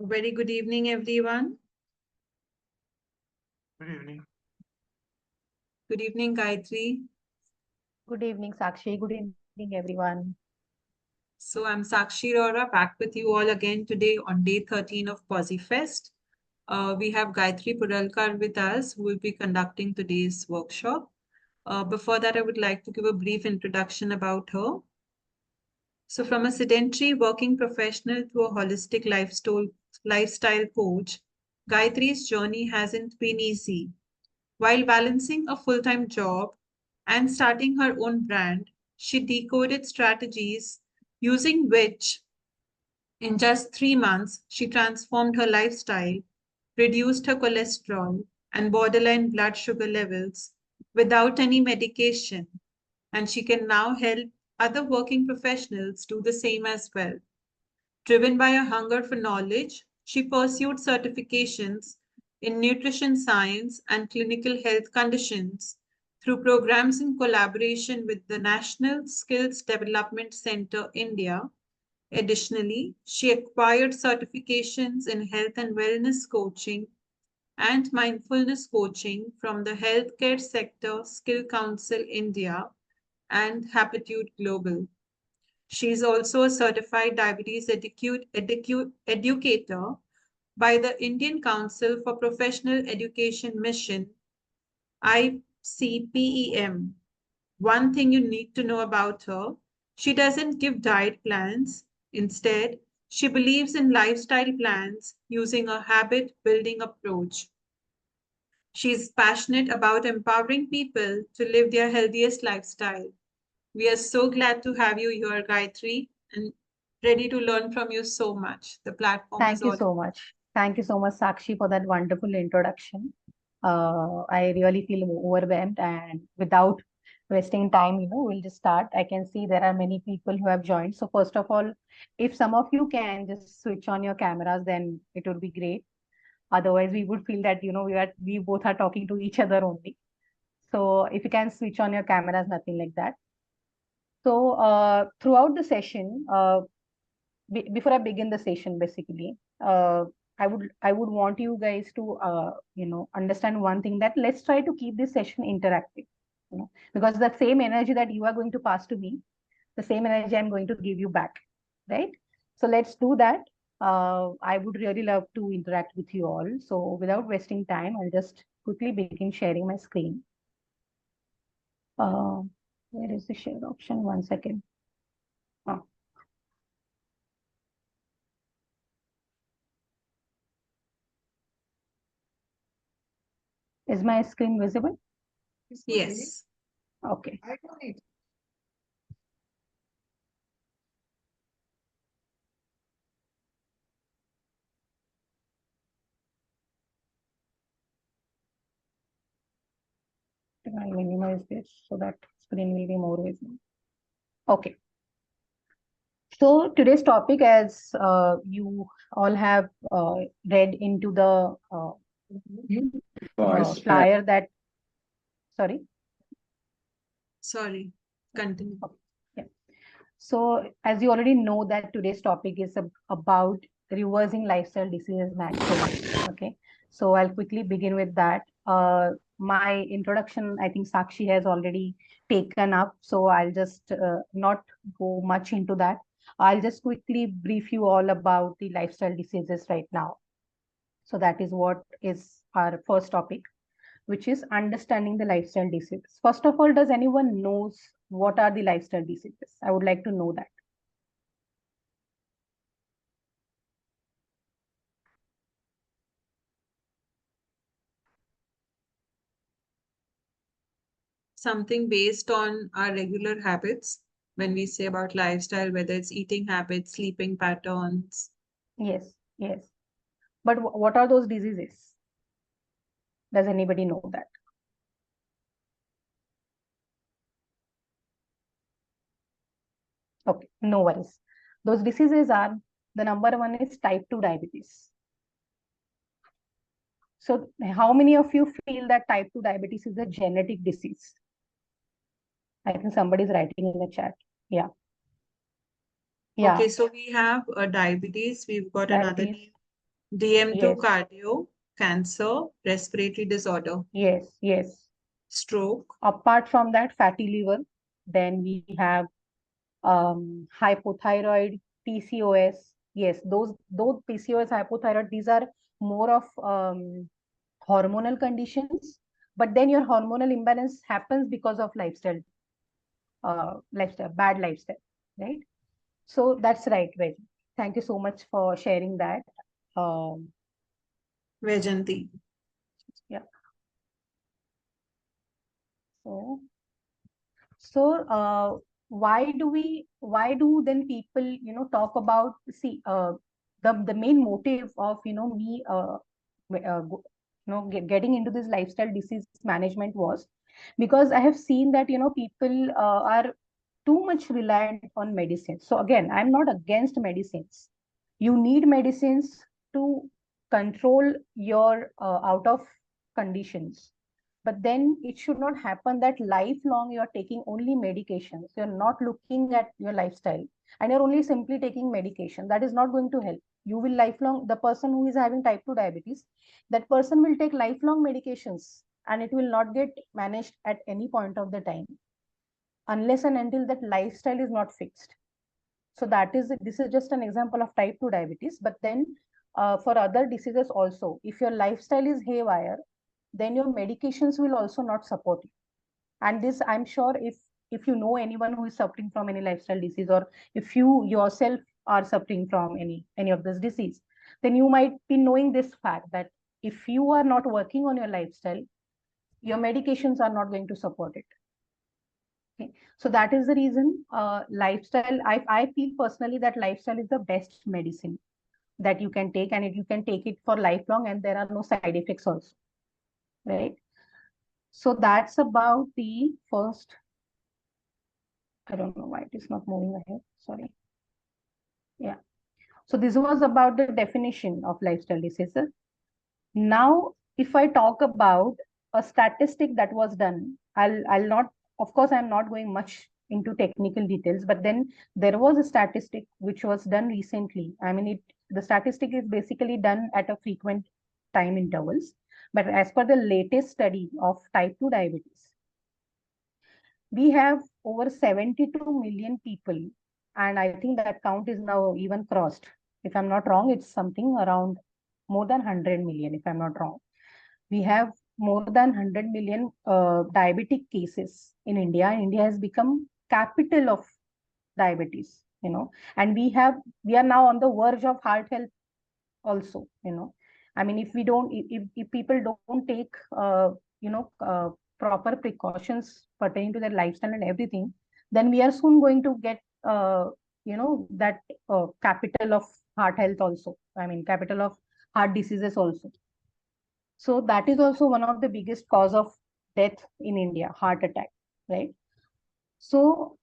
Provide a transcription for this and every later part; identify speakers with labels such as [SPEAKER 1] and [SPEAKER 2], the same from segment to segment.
[SPEAKER 1] Very good evening, everyone.
[SPEAKER 2] Good evening.
[SPEAKER 1] Good evening, Gayatri.
[SPEAKER 3] Good evening, Sakshi. Good evening, everyone.
[SPEAKER 1] So I'm Sakshi Rora, back with you all again today on day 13 of PosiFest. We have Gayatri Puralkar with us, who will be conducting today's workshop. Before that, I would like to give a brief introduction about her. So from a sedentary working professional to a holistic lifestyle coach, Gayatri's journey hasn't been easy. While balancing a full-time job and starting her own brand, she decoded strategies using which, in just 3 months, she transformed her lifestyle, reduced her cholesterol and borderline blood sugar levels without any medication, and she can now help other working professionals do the same as well. Driven by a hunger for knowledge, she pursued certifications in nutrition science and clinical health conditions through programs in collaboration with the National Skills Development Center, India. Additionally, she acquired certifications in health and wellness coaching and mindfulness coaching from the Healthcare Sector Skill Council India and Habitude Global. She is also a certified diabetes educator by the Indian Council for Professional Education Mission, ICPEM. One thing you need to know about her, she doesn't give diet plans. Instead, she believes in lifestyle plans using a habit building approach. She is passionate about empowering people to live their healthiest lifestyle. We are so glad to have you here, Gayatri, and ready to learn from you so much. The platform is
[SPEAKER 3] Thank you
[SPEAKER 1] all.
[SPEAKER 3] so much. Thank you so much, Sakshi, for that wonderful introduction. I really feel overwhelmed, and without wasting time, we'll just start. I can see there are many people who have joined. So first of all, if some of you can just switch on your cameras, then it would be great. Otherwise, we would feel that, we both are talking to each other only. So if you can switch on your cameras, nothing like that. So throughout the session, before I begin the session, basically, I would want you guys to understand one thing, that let's try to keep this session interactive. Because the same energy that you are going to pass to me, the same energy I'm going to give you back, right? So let's do that. I would really love to interact with you all. So without wasting time, I'll just quickly begin sharing my screen. Uh, where is the share option? 1 second. Oh. Is my screen visible?
[SPEAKER 1] Yes.
[SPEAKER 3] Okay. I'll minimize this so that screen will be more visible. Okay. So today's topic, as you all have read into the flyer that, sorry.
[SPEAKER 1] Sorry, continue.
[SPEAKER 3] Okay. Yeah. So as you already know that today's topic is about reversing lifestyle diseases naturally. Okay. So I'll quickly begin with that. My introduction, I think Sakshi has already taken up. So I'll just not go much into that. I'll just quickly brief you all about the lifestyle diseases right now. So that is what is our first topic, which is understanding the lifestyle diseases. First of all, does anyone knows what are the lifestyle diseases? I would like to know that.
[SPEAKER 1] Something based on our regular habits. When we say about lifestyle, whether it's eating habits, sleeping patterns.
[SPEAKER 3] Yes, yes. But what are those diseases? Does anybody know that? Okay, no worries. Those diseases are, the number one is type 2 diabetes. So how many of you feel that type 2 diabetes is a genetic disease? I think somebody is writing in the chat. Yeah, yeah,
[SPEAKER 1] Okay, so we have diabetes. We've got another
[SPEAKER 3] diabetes.
[SPEAKER 1] name, DM2
[SPEAKER 3] Yes,
[SPEAKER 1] cardio, cancer, respiratory disorder,
[SPEAKER 3] yes, yes.
[SPEAKER 1] stroke.
[SPEAKER 3] Apart from that, fatty liver. Then we have hypothyroid, PCOS. Yes, those PCOS, hypothyroid, these are more of hormonal conditions. But then your hormonal imbalance happens because of lifestyle, bad lifestyle, right? So that's right, Veg. Thank you so much for sharing that. Um,
[SPEAKER 1] Vajanti.
[SPEAKER 3] yeah. So, so why do then people, talk about, see, the main motive of, me, getting into this lifestyle disease management was because I have seen that, people are too much reliant on medicines. So again, I'm not against medicines. You need medicines to control your out of conditions, but then it should not happen that lifelong you're taking only medications, you're not looking at your lifestyle, and you're only simply taking medication. That is not going to help. You will lifelong, the person who is having type 2 diabetes, that person will take lifelong medications and it will not get managed at any point of the time unless and until that lifestyle is not fixed. So that is, this is just an example of type 2 diabetes. But then for other diseases also, if your lifestyle is haywire, then your medications will also not support you. And this, I'm sure, if you know anyone who is suffering from any lifestyle disease, or if you yourself are suffering from any of this disease, then you might be knowing this fact that if you are not working on your lifestyle, your medications are not going to support it. Okay. So that is the reason lifestyle, I feel personally that lifestyle is the best medicine that you can take, and if you can take it for lifelong and there are no side effects also, right? So that's about the first. I don't know why it is not moving ahead. Sorry. Yeah. So this was about the definition of lifestyle diseases. Now, if I talk about a statistic that was done, I'll not, of course, I'm not going much into technical details, but then there was a statistic which was done recently. I mean, the statistic is basically done at a frequent time intervals. But as per the latest study of type 2 diabetes, we have over 72 million people, and I think that count is now even crossed. If I'm not wrong, it's something around more than 100 million, if I'm not wrong. We have more than 100 million diabetic cases in India. India has become capital of diabetes, and we are now on the verge of heart health also. I mean, if we don't, if people don't take, proper precautions pertaining to their lifestyle and everything, then we are soon going to get, that capital of heart health also. I mean, capital of heart diseases also. So that is also one of the biggest cause of death in India, heart attack, right? So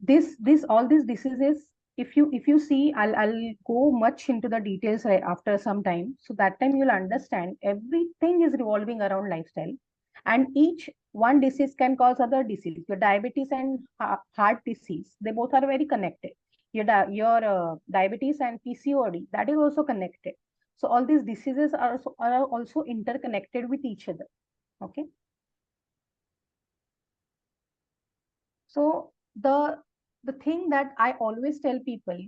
[SPEAKER 3] this all these diseases, if you see, I'll go much into the details right after some time. So that time you'll understand everything is revolving around lifestyle, and each one disease can cause other disease. Your diabetes and heart disease, they both are very connected. Your diabetes and PCOD, that is also connected. So all these diseases are also interconnected with each other. Okay. So the thing that I always tell people,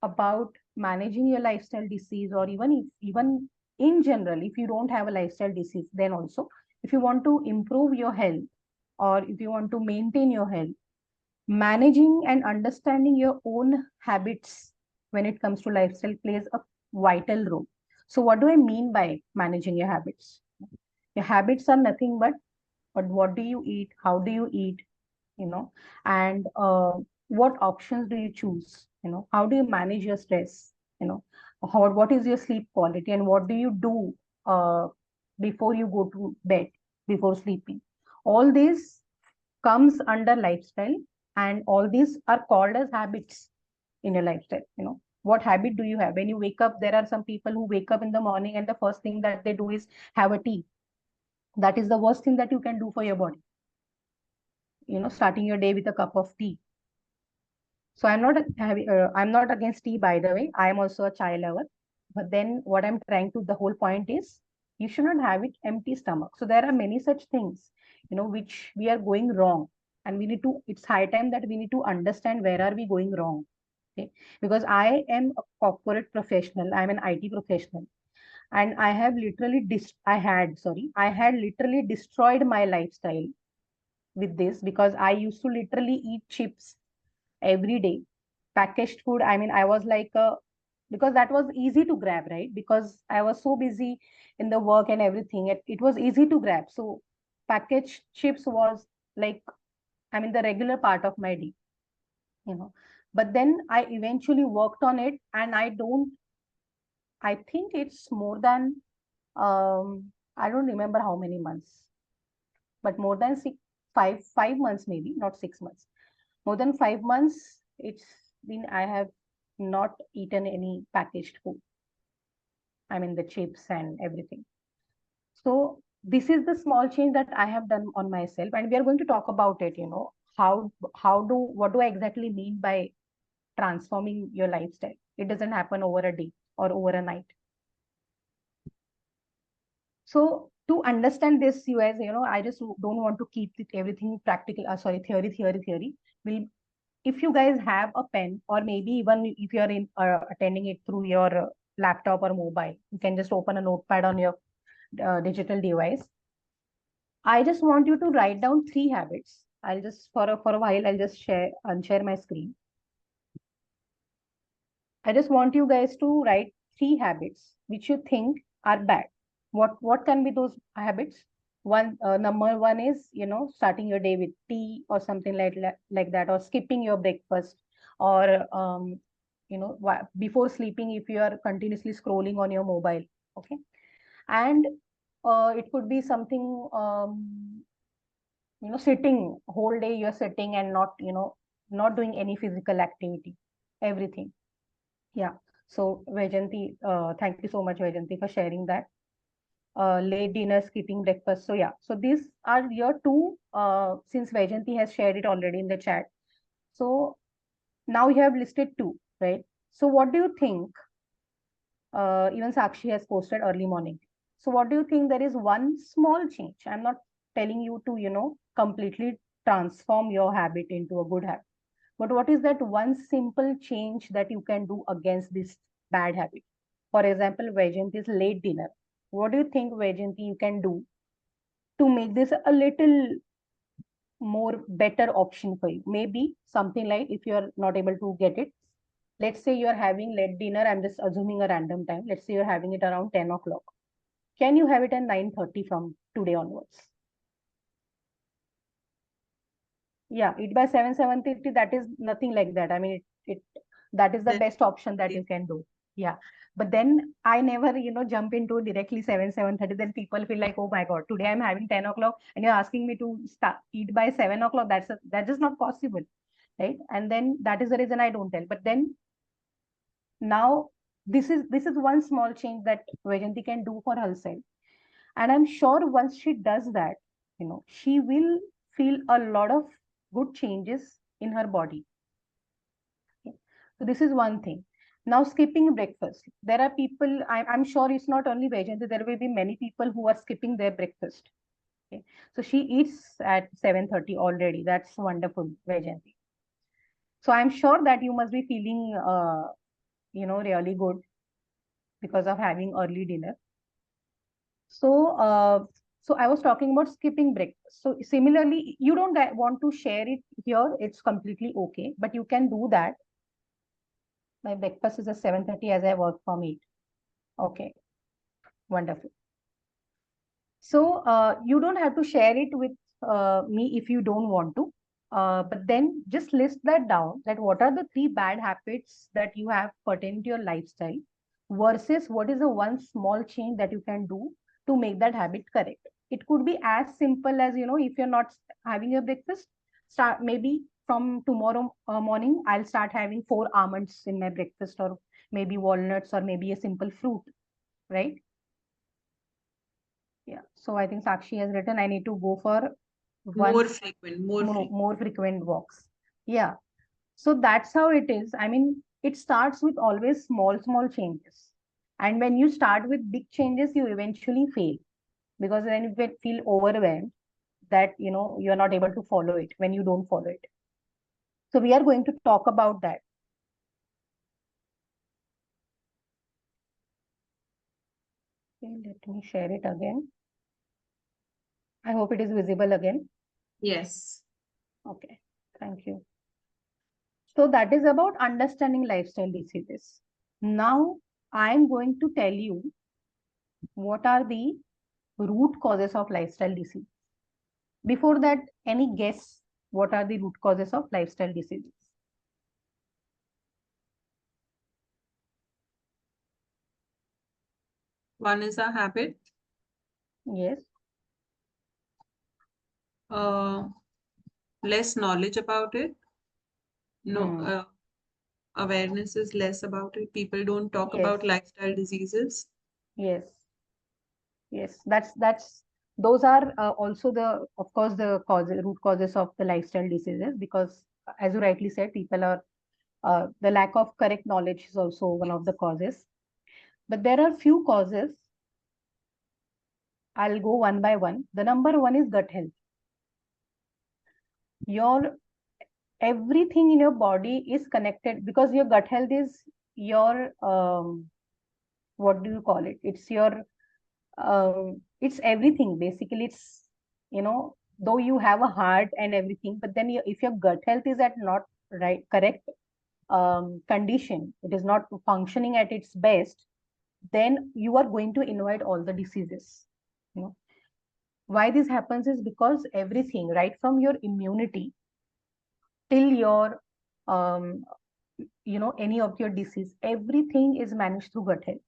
[SPEAKER 3] about managing your lifestyle disease, or even in general, if you don't have a lifestyle disease, then also if you want to improve your health or if you want to maintain your health, managing and understanding your own habits when it comes to lifestyle plays a vital role. So what do I mean by managing your habits? Your habits are nothing but what do you eat, how do you eat, you know, and what options do you choose, how do you manage your stress, what is your sleep quality, and what do you do uh, before you go to bed, before sleeping. All this comes under lifestyle, and all these are called as habits in your lifestyle. What habit do you have when you wake up? There are some people who wake up in the morning and the first thing that they do is have a tea. That is the worst thing that you can do for your body, starting your day with a cup of tea. So I'm not against tea, by the way. I am also a chai lover. But then what I'm trying to, the whole point is you should not have it empty stomach. So there are many such things, which we are going wrong. And it's high time that we need to understand where are we going wrong. Okay. Because I am a corporate professional. I'm an IT professional. And I had literally destroyed my lifestyle with this, because I used to literally eat chips every day. Packaged food, I mean, I was like, because that was easy to grab, right? Because I was so busy in the work and everything, it was easy to grab. So packaged chips was like, I mean, the regular part of my day, you know. But then I eventually worked on it, and I think it's more than, I don't remember how many months, but more than 5 months, maybe not 6 months. More than 5 months, it's been, I have not eaten any packaged food. I mean, the chips and everything. So this is the small change that I have done on myself, and we are going to talk about it. What do I exactly mean by transforming your lifestyle? It doesn't happen over a day or over a night. So to understand this, you guys, I just don't want to keep it everything practical. Sorry, theory. We'll, if you guys have a pen, or maybe even if you're in attending it through your laptop or mobile, you can just open a notepad on your digital device. I just want you to write down 3 habits. I'll just for a while I'll just unshare my screen. I just want you guys to write 3 habits which you think are bad. What can be those habits? Number one is, starting your day with tea or something like that, or skipping your breakfast, or before sleeping if you are continuously scrolling on your mobile. Okay. And it could be something, sitting whole day, you're sitting and not doing any physical activity, everything. Yeah. So Vajanti, thank you so much, Vajanti, for sharing that. Late dinner, skipping breakfast. So yeah, so these are your two, since Vajanti has shared it already in the chat. So now you have listed 2, right? So what do you think? Even Sakshi has posted early morning. So what do you think? There is one small change. I'm not telling you to, completely transform your habit into a good habit. But what is that one simple change that you can do against this bad habit? For example, Vajanti's late dinner. What do you think, Vajanti, you can do to make this a little more better option for you? Maybe something like, if you're not able to get it, let's say you're having late dinner. I'm just assuming a random time. Let's say you're having it around 10 o'clock. Can you have it at 9:30 from today onwards? Yeah, eat by 7:30. That is nothing like that. I mean, that is the best option that you can do. Yeah. But then I never, jump into directly 7:30. Then people feel like, oh my God, today I'm having 10 o'clock and you're asking me to start eat by 7 o'clock. That's just not possible. Right. And then that is the reason I don't tell. But then now this is one small change that Vajanti can do for herself. And I'm sure once she does that, she will feel a lot of good changes in her body. Okay. So this is one thing. Now, skipping breakfast. There are people, I'm sure it's not only Vajanti, there will be many people who are skipping their breakfast. Okay. So she eats at 7:30 already. That's wonderful, Vajanti. So I'm sure that you must be feeling really good because of having early dinner. So so I was talking about skipping breakfast. So similarly, you don't want to share it here, it's completely okay, but you can do that. My breakfast is at 7:30 as I work from 8. Okay, wonderful. So you don't have to share it with me if you don't want to. But then just list that down, that what are the 3 bad habits that you have pertaining to your lifestyle versus what is the one small change that you can do to make that habit correct. It could be as simple as, if you're not having your breakfast, start maybe from tomorrow morning, I'll start having 4 almonds in my breakfast, or maybe walnuts, or maybe a simple fruit, right? Yeah. So I think Sakshi has written, I need to go for
[SPEAKER 1] More
[SPEAKER 3] once
[SPEAKER 1] frequent, more frequent.
[SPEAKER 3] more frequent walks. Yeah. So that's how it is. I mean, it starts with always small changes. And when you start with big changes, you eventually fail, because then you get feel overwhelmed that, you're not able to follow it when you don't follow it. So we are going to talk about that. Okay, let me share it again. I hope it is visible again.
[SPEAKER 1] Yes.
[SPEAKER 3] Okay. Thank you. So that is about understanding lifestyle diseases. Now, I'm going to tell you what are the root causes of lifestyle disease. Before that, any guess what are the root causes of lifestyle diseases?
[SPEAKER 1] One is a habit.
[SPEAKER 3] Yes.
[SPEAKER 1] Uh, Less knowledge about it. No,
[SPEAKER 3] Hmm.
[SPEAKER 1] awareness is less about it. People don't talk
[SPEAKER 3] Yes.
[SPEAKER 1] about lifestyle diseases.
[SPEAKER 3] Yes. Yes. That's those are also the, of course, the root causes of the lifestyle diseases, because as you rightly said, people are the lack of correct knowledge is also one of the causes. But there are few causes. I'll go one by one. The number one is gut health. Your everything in your body is connected, because your gut health is your what do you call it? It's your it's everything basically. It's, though you have a heart and everything, but then if your gut health is at not right correct condition, it is not functioning at its best, then you are going to invite all the diseases. You know why this happens is because everything, right from your immunity till your um, any of your disease, everything is managed through gut health.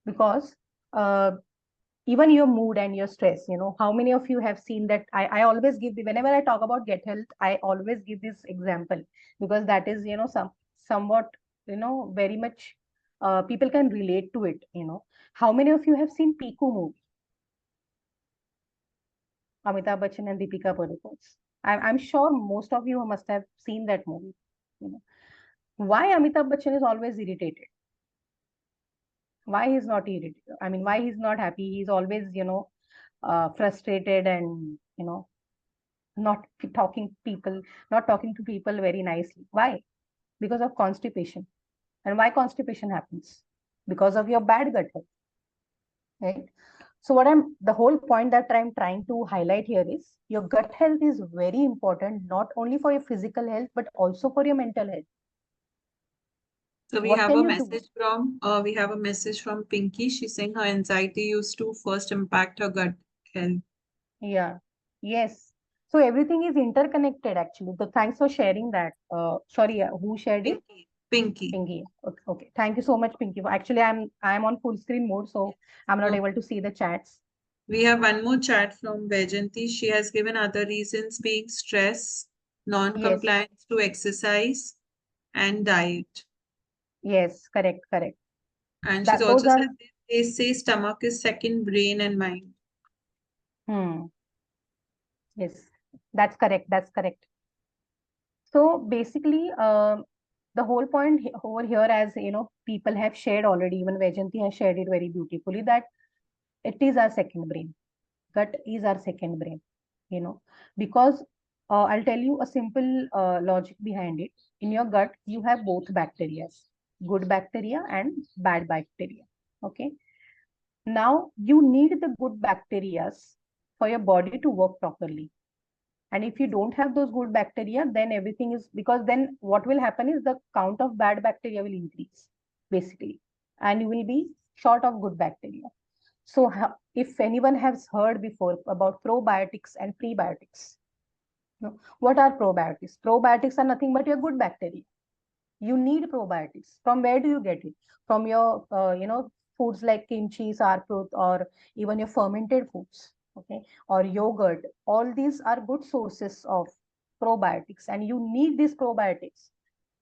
[SPEAKER 3] Because even your mood and your stress, how many of you have seen that? I always give whenever I talk about gut health, I always give this example, because that is, somewhat, very much people can relate to it. How many of you have seen Piku movie, Amitabh Bachchan and Deepika Padukone? I'm sure most of you must have seen that movie. you know why Amitabh Bachchan is always irritated? Why he's not irritated? I mean, why he's not happy? He's always, frustrated, and, not not talking to people very nicely. Why? Because of constipation. And why constipation happens? Because of your bad gut health, right? So the whole point that I'm trying to highlight here is your gut health is very important, not only for your physical health, but also for your mental health.
[SPEAKER 1] So
[SPEAKER 3] What can you do?
[SPEAKER 1] we have a message from Pinky. She's saying her anxiety used to first impact her gut health.
[SPEAKER 3] Yeah. Yes. So everything is interconnected actually. So thanks for sharing that. Sorry, who shared it?
[SPEAKER 1] Pinky. Pinky.
[SPEAKER 3] Pinky. Okay. Okay. Thank you so much, Pinky. Actually, I'm on full screen mode, so I'm not
[SPEAKER 1] Okay.
[SPEAKER 3] able to see the chats.
[SPEAKER 1] We have one more chat from Vajanti. She has given other reasons being stress,
[SPEAKER 3] Yes.
[SPEAKER 1] non-compliance to exercise, and diet.
[SPEAKER 3] Yes. Correct. Correct.
[SPEAKER 1] And she's
[SPEAKER 3] That those
[SPEAKER 1] also
[SPEAKER 3] are.
[SPEAKER 1] said they say stomach is second brain and mind.
[SPEAKER 3] Hmm. Yes. That's correct. That's correct. So basically, the whole point over here, as people have shared already, even Vajanti has shared it very beautifully, that it is our second brain. Gut is our second brain, because I'll tell you a simple logic behind it. In your gut, you have both bacteria. good bacteria and bad bacteria. Okay. Now you need the good bacteria for your body to work properly. And if you don't have those good bacteria, then everything is, because then what will happen is the count of bad bacteria will increase, basically, and you will be short of good bacteria. So if anyone has heard before about probiotics and prebiotics, what are probiotics? Probiotics are nothing but your good bacteria. You need probiotics. From where do you get it? From your, foods like kimchi, sarprut, or even your fermented foods, okay, or yogurt. All these are good sources of probiotics, and you need these probiotics,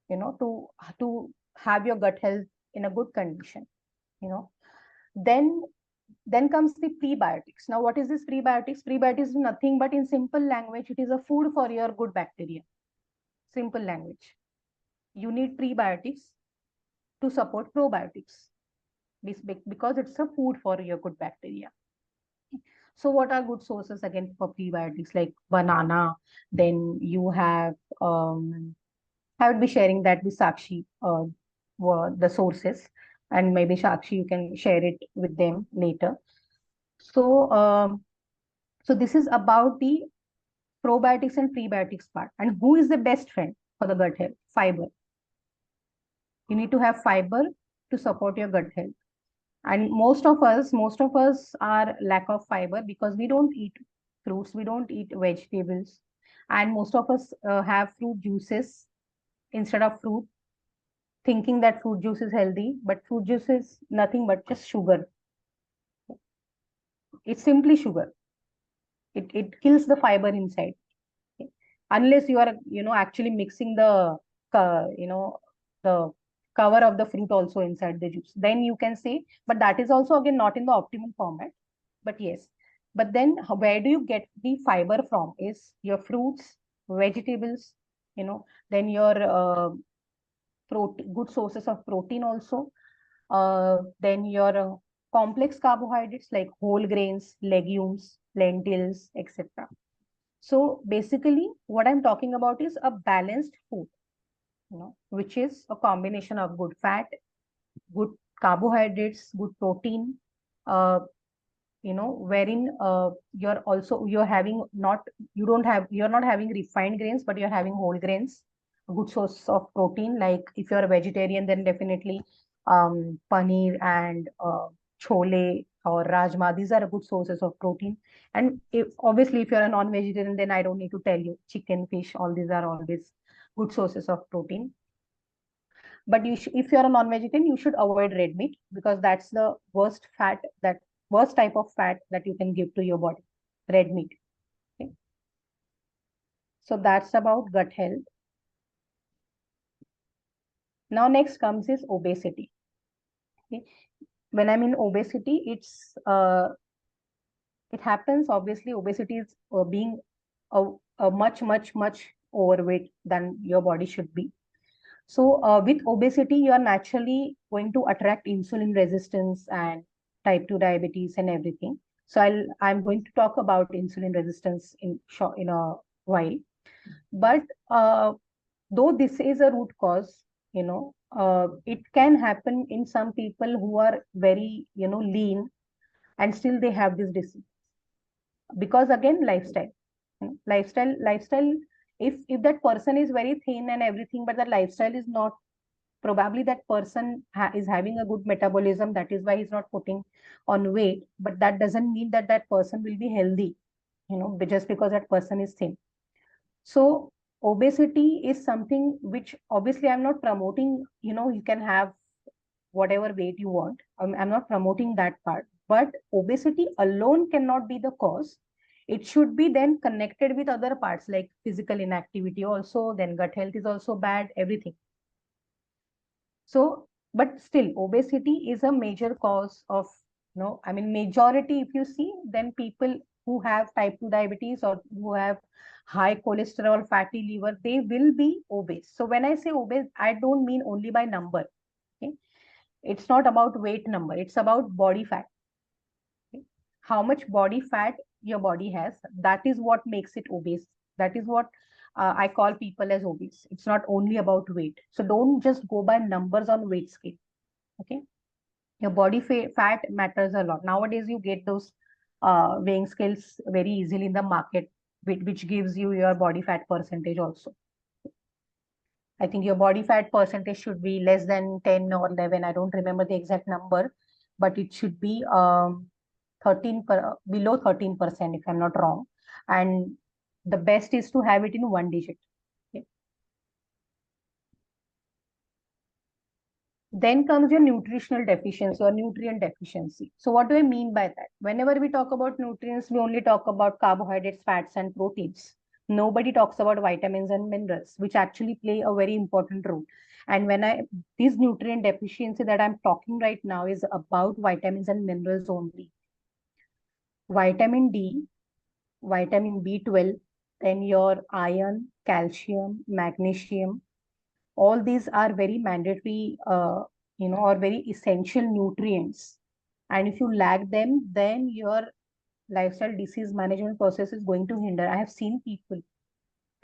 [SPEAKER 3] to have your gut health in a good condition. Then comes the prebiotics. Now, what is this prebiotics? Prebiotics is nothing but, in simple language, it is a food for your good bacteria. Simple language. You need prebiotics to support probiotics because it's a food for your good bacteria. So what are good sources again for prebiotics? Like banana. Then you have, I would be sharing that with Sakshi, the sources, and maybe Sakshi, you can share it with them later. So, so this is about the probiotics and prebiotics part. And who is the best friend for the gut health? Fiber. You need to have fiber to support your gut health. And most of us are lack of fiber because we don't eat fruits, we don't eat vegetables, and most of us have fruit juices instead of fruit, thinking that fruit juice is healthy, but fruit juice is nothing but just sugar. It's simply sugar. It kills the fiber inside. Okay? Unless you are, actually mixing the, the cover of the fruit also inside the juice, then you can say, but that is also again not in the optimal format. But yes, but then where do you get the fiber from? Is your fruits, vegetables, then your good sources of protein also. Then your complex carbohydrates like whole grains, legumes, lentils, etc. So basically, what I'm talking about is a balanced food, which is a combination of good fat, good carbohydrates, good protein, wherein you're having not, you're not having refined grains, but you're having whole grains, a good source of protein. Like if you're a vegetarian, then definitely paneer and chole or rajma, these are good sources of protein. And obviously, if you're a non-vegetarian, then I don't need to tell you, chicken, fish, all these are always good sources of protein. But if you're a non-vegetarian, you should avoid red meat because that's the worst type of fat that you can give to your body, red meat. Okay. So that's about gut health. Now next comes is obesity. Okay. When I mean obesity, it happens, obviously, obesity is being a much overweight than your body should be. So with obesity, you are naturally going to attract insulin resistance and type 2 diabetes and everything. So I'm going to talk about insulin resistance in a while. But though this is a root cause, it can happen in some people who are very, lean, and still they have this disease. Because again, lifestyle, if that person is very thin and everything, but the lifestyle is not, probably that person is having a good metabolism, that is why he's not putting on weight, but that doesn't mean that that person will be healthy, just because that person is thin. So obesity is something which, obviously, I'm not promoting, you can have whatever weight you want. I'm not promoting that part, but obesity alone cannot be the cause. It should be then connected with other parts like physical inactivity also, then gut health is also bad, everything. So, but still, obesity is a major cause of, majority, if you see, then people who have type 2 diabetes or who have high cholesterol, fatty liver, they will be obese. So when I say obese, I don't mean only by number. Okay? It's not about weight number, it's about body fat. Okay? How much body fat your body has, that is what makes it obese. That is what I call people as obese. It's not only about weight. So don't just go by numbers on weight scale. Okay. Your body fat matters a lot. Nowadays, you get those weighing scales very easily in the market, which gives you your body fat percentage also. I think your body fat percentage should be less than 10 or 11. I don't remember the exact number, but it should be below 13%, if I'm not wrong. And the best is to have it in one digit. Okay. Then comes your nutritional deficiency or nutrient deficiency. So what do I mean by that? Whenever we talk about nutrients, we only talk about carbohydrates, fats, and proteins. Nobody talks about vitamins and minerals, which actually play a very important role. And this nutrient deficiency that I'm talking right now is about vitamins and minerals only. Vitamin D, vitamin B12, then your iron, calcium, magnesium, all these are very mandatory, or very essential nutrients. And if you lack them, then your lifestyle disease management process is going to hinder. I have seen people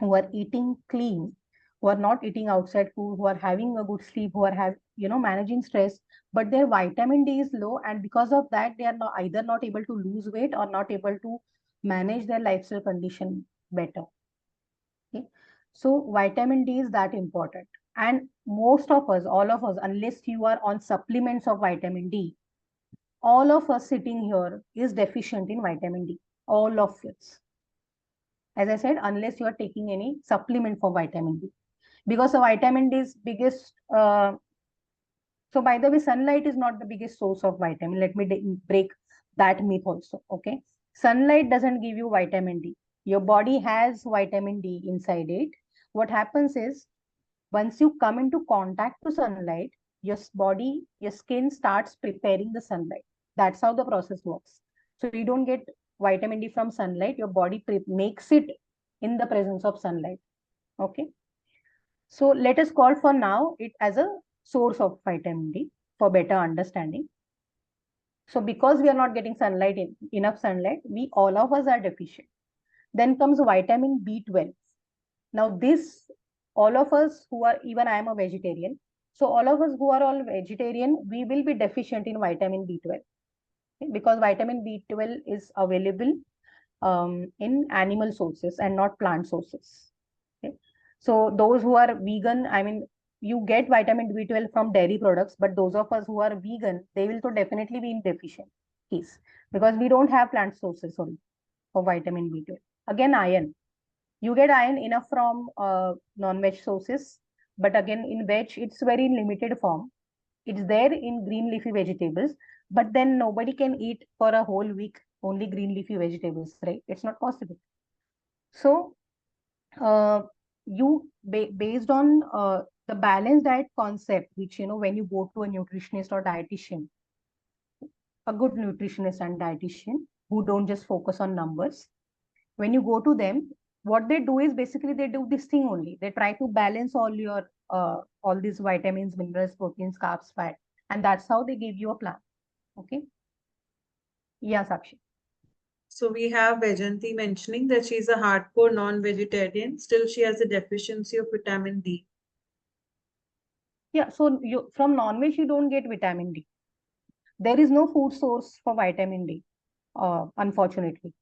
[SPEAKER 3] who are eating clean, who are not eating outside food, who are having a good sleep, who are managing stress, but their vitamin D is low, and because of that, they are either not able to lose weight or not able to manage their lifestyle condition better. Okay. So vitamin D is that important. And most of us, all of us, unless you are on supplements of vitamin D, all of us sitting here is deficient in vitamin D. All of us. As I said, unless you are taking any supplement for vitamin D. Because the vitamin D is biggest. So by the way, sunlight is not the biggest source of vitamin. Let me break that myth also. Okay. Sunlight doesn't give you vitamin D. Your body has vitamin D inside it. What happens is, once you come into contact to sunlight, your body, your skin starts preparing the sunlight. That's how the process works. So you don't get vitamin D from sunlight. Your body makes it in the presence of sunlight. Okay. So let us call for now it as a source of vitamin D for better understanding. So because we are not getting enough sunlight, all of us are deficient. Then comes vitamin B12. Now this, all of us who are, even I am a vegetarian. So all of us who are all vegetarian, we will be deficient in vitamin B12. Okay? Because vitamin B12 is available in animal sources and not plant sources. Okay? So those who are vegan, I mean, you get vitamin B12 from dairy products, but those of us who are vegan, they will so definitely be in deficient case because we don't have plant sources only for vitamin B12. Again, iron. You get iron enough from non-veg sources, but again, in veg, it's very limited form. It's there in green leafy vegetables, but then nobody can eat for a whole week only green leafy vegetables, right? It's not possible. So, based on the balanced diet concept, which, when you go to a nutritionist or dietitian, a good nutritionist and dietitian who don't just focus on numbers, when you go to them, what they do is basically they do this thing only. They try to balance all these vitamins, minerals, proteins, carbs, fat, and that's how they give you a plan. Okay. Yeah, Sakshi.
[SPEAKER 1] So we have Vajanti mentioning that she's a hardcore non-vegetarian. Still, she has a deficiency of vitamin D.
[SPEAKER 3] Yeah. So you from non-veg you don't get vitamin D. There is no food source for vitamin D, unfortunately.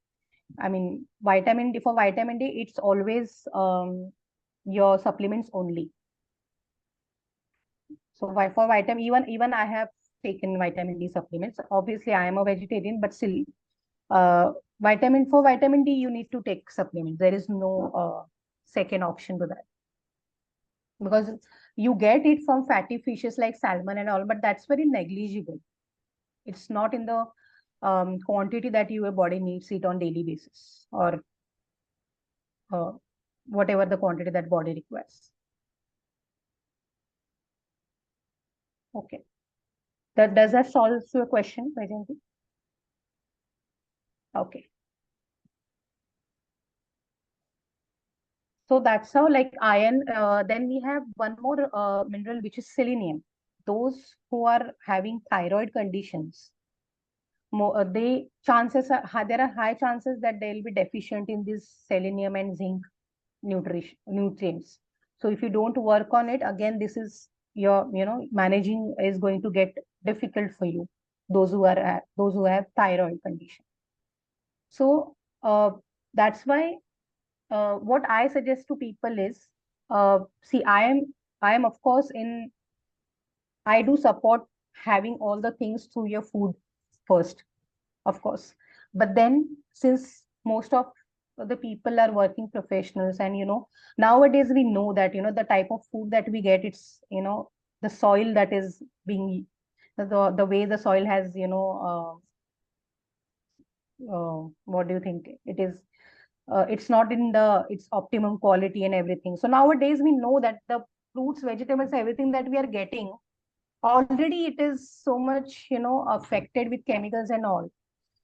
[SPEAKER 3] I mean, for vitamin D, it's always your supplements only. So for vitamin, even I have taken vitamin D supplements. Obviously, I am a vegetarian, but still, for vitamin D, you need to take supplements. There is no second option to that because you get it from fatty fishes like salmon and all, but that's very negligible. It's not in the quantity that your body needs it on daily basis or uh, whatever the quantity that body requires. Okay. Does that solve your question, Vajanti? Okay. So that's how, like iron. Then we have one more mineral, which is selenium. Those who are having thyroid conditions, there are high chances that they'll be deficient in this selenium and zinc. nutrients. So if you don't work on it, again, this is your, managing is going to get difficult for you, those who have thyroid condition. So that's why what I suggest to people is, see, I am of course I do support having all the things through your food first, of course. But then, since most of the people are working professionals, and nowadays we know that the type of food that we get, it's the soil that is being, the way the soil has, what do you think? It is, it's not in its optimum quality and everything. So nowadays we know that the fruits, vegetables, everything that we are getting, already it is so much affected with chemicals and all.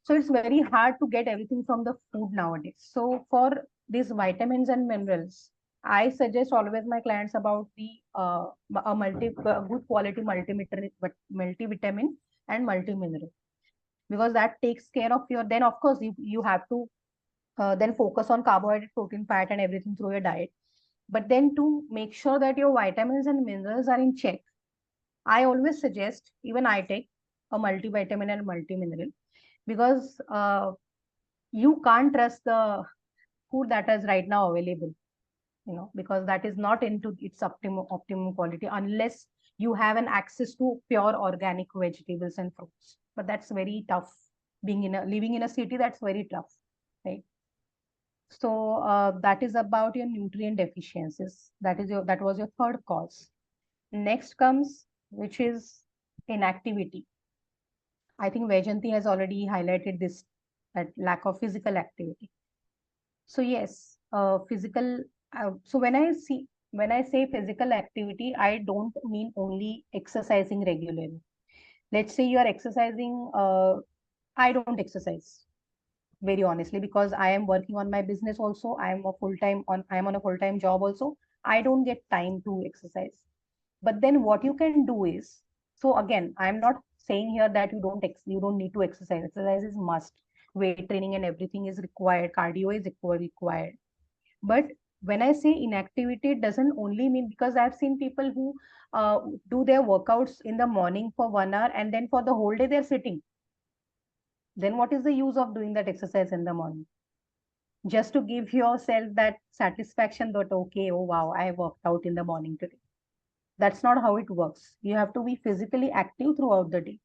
[SPEAKER 3] So it's very hard to get everything from the food nowadays. So for these vitamins and minerals, I suggest always my clients about the good quality multivitamin and multimineral, because that takes care of your, then of course you have to then focus on carbohydrate, protein, fat and everything through your diet. But then to make sure that your vitamins and minerals are in check, I always suggest, even I take a multivitamin and multimineral, because you can't trust the food that is right now available, because that is not into its optimum quality, unless you have an access to pure organic vegetables and fruits. But that's very tough. Living in a city, that's very tough, right? So that is about your nutrient deficiencies. That was your third cause. Next comes, which is inactivity. I think Vajanti has already highlighted this, that lack of physical activity. So yes, physical. So when I say physical activity, I don't mean only exercising regularly. Let's say you are exercising. I don't exercise, very honestly, because I am working on my business also. I am on a full-time job also. I don't get time to exercise. But then what you can do is, so again, I'm not saying here that you don't need to exercise. Exercise is must. Weight training and everything is required. Cardio is required. But when I say inactivity, it doesn't only mean, because I've seen people who do their workouts in the morning for 1 hour, and then for the whole day they're sitting. Then what is the use of doing that exercise in the morning? Just to give yourself that satisfaction that, okay, oh wow, I worked out in the morning today. That's not how it works. You have to be physically active throughout the day.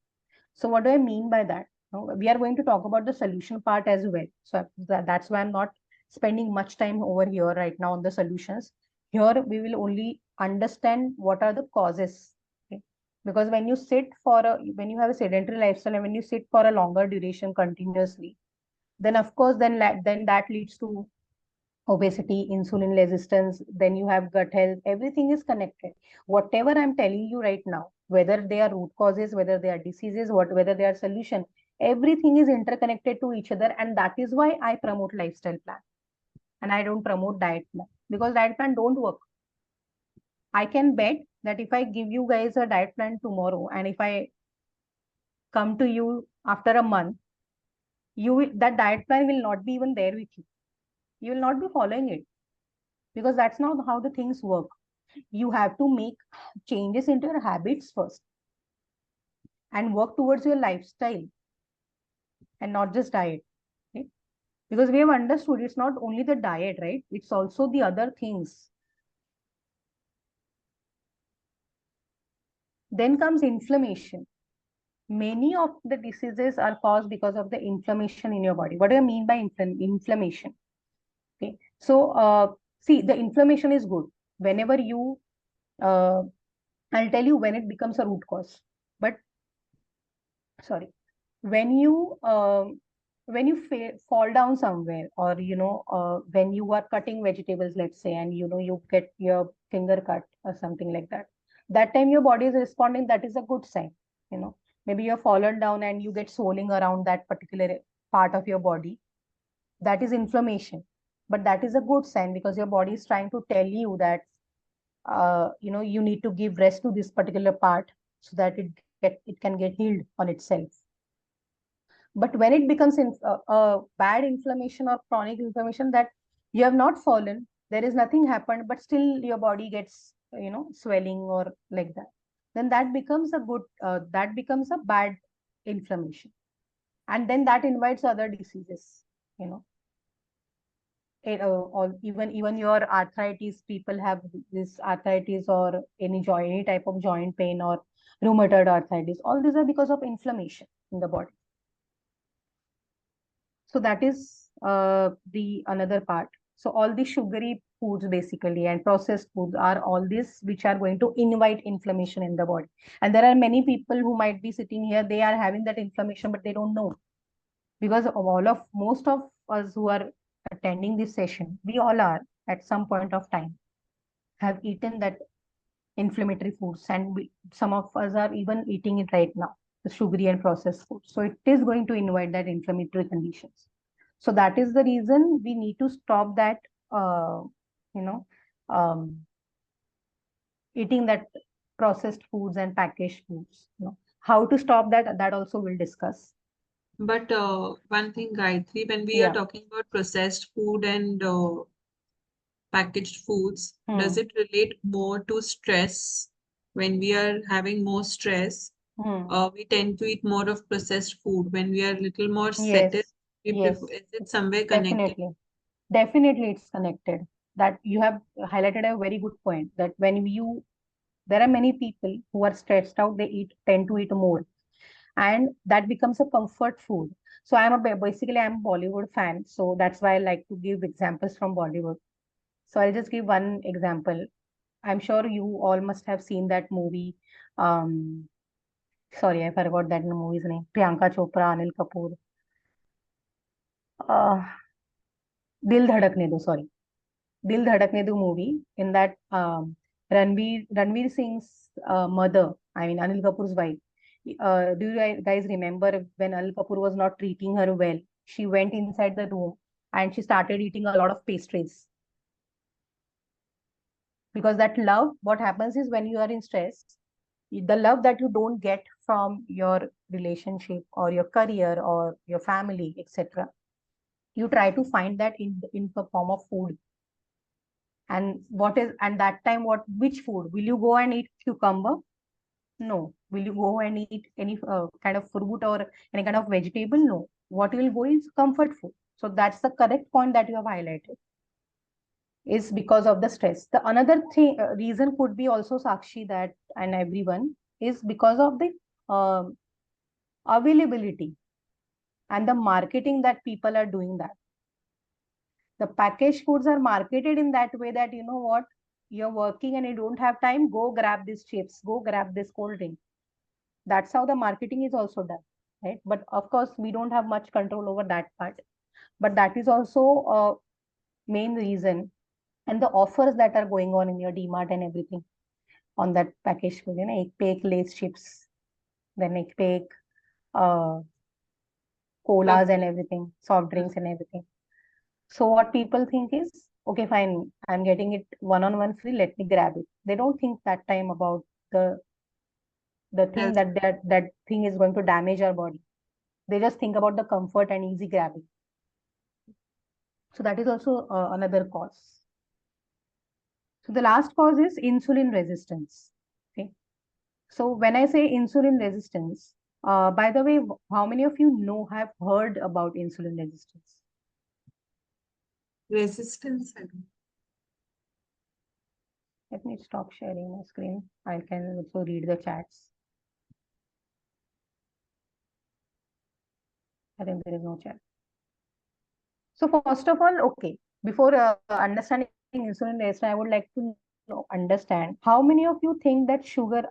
[SPEAKER 3] So what do I mean by that? We are going to talk about the solution part as well. So that's why I'm not spending much time over here right now on the solutions. Here we will only understand what are the causes. Okay? Because when you have a sedentary lifestyle and when you sit for a longer duration continuously, then of course then that leads to obesity, insulin resistance, then you have gut health, everything is connected. Whatever I'm telling you right now, whether they are root causes, whether they are diseases, whether they are solution, everything is interconnected to each other. And that is why I promote lifestyle plan and I don't promote diet plan, because diet plan don't work. I can bet that if I give you guys a diet plan tomorrow, and if I come to you after a month, that diet plan will not be even there with you. You will not be following it, because that's not how the things work. You have to make changes into your habits first and work towards your lifestyle, and not just diet, right? Because we have understood it's not only the diet, right? It's also the other things. Then comes inflammation. Many of the diseases are caused because of the inflammation in your body. What do I mean by inflammation? Okay, so see, the inflammation is good whenever you I'll tell you when it becomes a root cause. But sorry, when you fall down somewhere, or when you are cutting vegetables, let's say, and you get your finger cut or something like that, that time your body is responding, that is a good sign. Maybe you're fallen down and you get swelling around that particular part of your body, that is inflammation. But that is a good sign, because your body is trying to tell you that you need to give rest to this particular part, so that it can get healed on itself. But when it becomes a bad inflammation or chronic inflammation, that you have not fallen, there is nothing happened, but still your body gets, swelling or like that, then that becomes that becomes a bad inflammation. And then that invites other diseases, you know. Or even your arthritis, people have this arthritis or any type of joint pain or rheumatoid arthritis. All these are because of inflammation in the body. So that is the another part. So all the sugary foods basically and processed foods are all these which are going to invite inflammation in the body. And there are many people who might be sitting here, they are having that inflammation, but they don't know, because of most of us who are attending this session, we all are at some point of time have eaten that inflammatory foods, and some of us are even eating it right now, the sugary and processed foods. So it is going to invite that inflammatory conditions. So that is the reason we need to stop that, you know, um, eating that processed foods and packaged foods. How to stop that? That also we'll discuss.
[SPEAKER 1] But one thing, Gayatri, when we are
[SPEAKER 3] Yeah.
[SPEAKER 1] talking about processed food and packaged foods, does
[SPEAKER 3] Hmm.
[SPEAKER 1] it relate more to stress? When we are having more stress,
[SPEAKER 3] Hmm.
[SPEAKER 1] we tend to eat more of processed food. When we are a little more settled,
[SPEAKER 3] Yes.
[SPEAKER 1] we prefer,
[SPEAKER 3] Yes.
[SPEAKER 1] is it somewhere connected?
[SPEAKER 3] Definitely. Definitely, it's connected. That you have highlighted a very good point, that there are many people who are stressed out, they tend to eat more, and that becomes a comfort food. So basically I'm a Bollywood fan, so that's why I like to give examples from Bollywood. So I'll just give one example. I'm sure you all must have seen that movie. Um, Sorry, I forgot that movie's name. Priyanka Chopra, Anil Kapoor. Uh, Dil Dhadakne Do, sorry. Dil Dhadakne Do movie. In that, Ranveer Singh's mother, I mean Anil Kapoor's wife. Do you guys remember when Anil Kapoor was not treating her well? She went inside the room and she started eating a lot of pastries. Because that love, what happens is when you are in stress, the love that you don't get from your relationship or your career or your family, etc., you try to find that in the form of food. And that time, which food will you go and eat? Cucumber? No. Will you go and eat any kind of fruit or any kind of vegetable? No. What you will go is comfort food. So that's the correct point that you have highlighted, is because of the stress. The another thing reason could be also, Sakshi, that and everyone, is because of the um availability and the marketing that people are doing. That the packaged foods are marketed in that way that, you know what, you're working and you don't have time, go grab these chips, go grab this cold drink. That's how the marketing is also done, right? But of course we don't have much control over that part, but that is also a main reason. And the offers that are going on in your DMart and everything on that packaged food, ek pe ek Lays chips, then ek pe ek uh, colas
[SPEAKER 1] Soft
[SPEAKER 3] and
[SPEAKER 1] drink.
[SPEAKER 3] everything, soft drinks and everything. So what people think is, okay, fine, I'm getting it one-on-one free, let me grab it. They don't think that time about the the thing
[SPEAKER 1] Health.
[SPEAKER 3] that thing is going to damage our body. They just think about the comfort and easy grabbing. So that is also another cause. So the last cause is insulin resistance. Okay. So when I say insulin resistance, by the way, how many of you have heard about insulin resistance?
[SPEAKER 1] Resistance.
[SPEAKER 3] Let me stop sharing my screen. I can also read the chats. I think there is no chat. So first of all, okay, before understanding insulin resistance, I would like to understand how many of you think that sugar.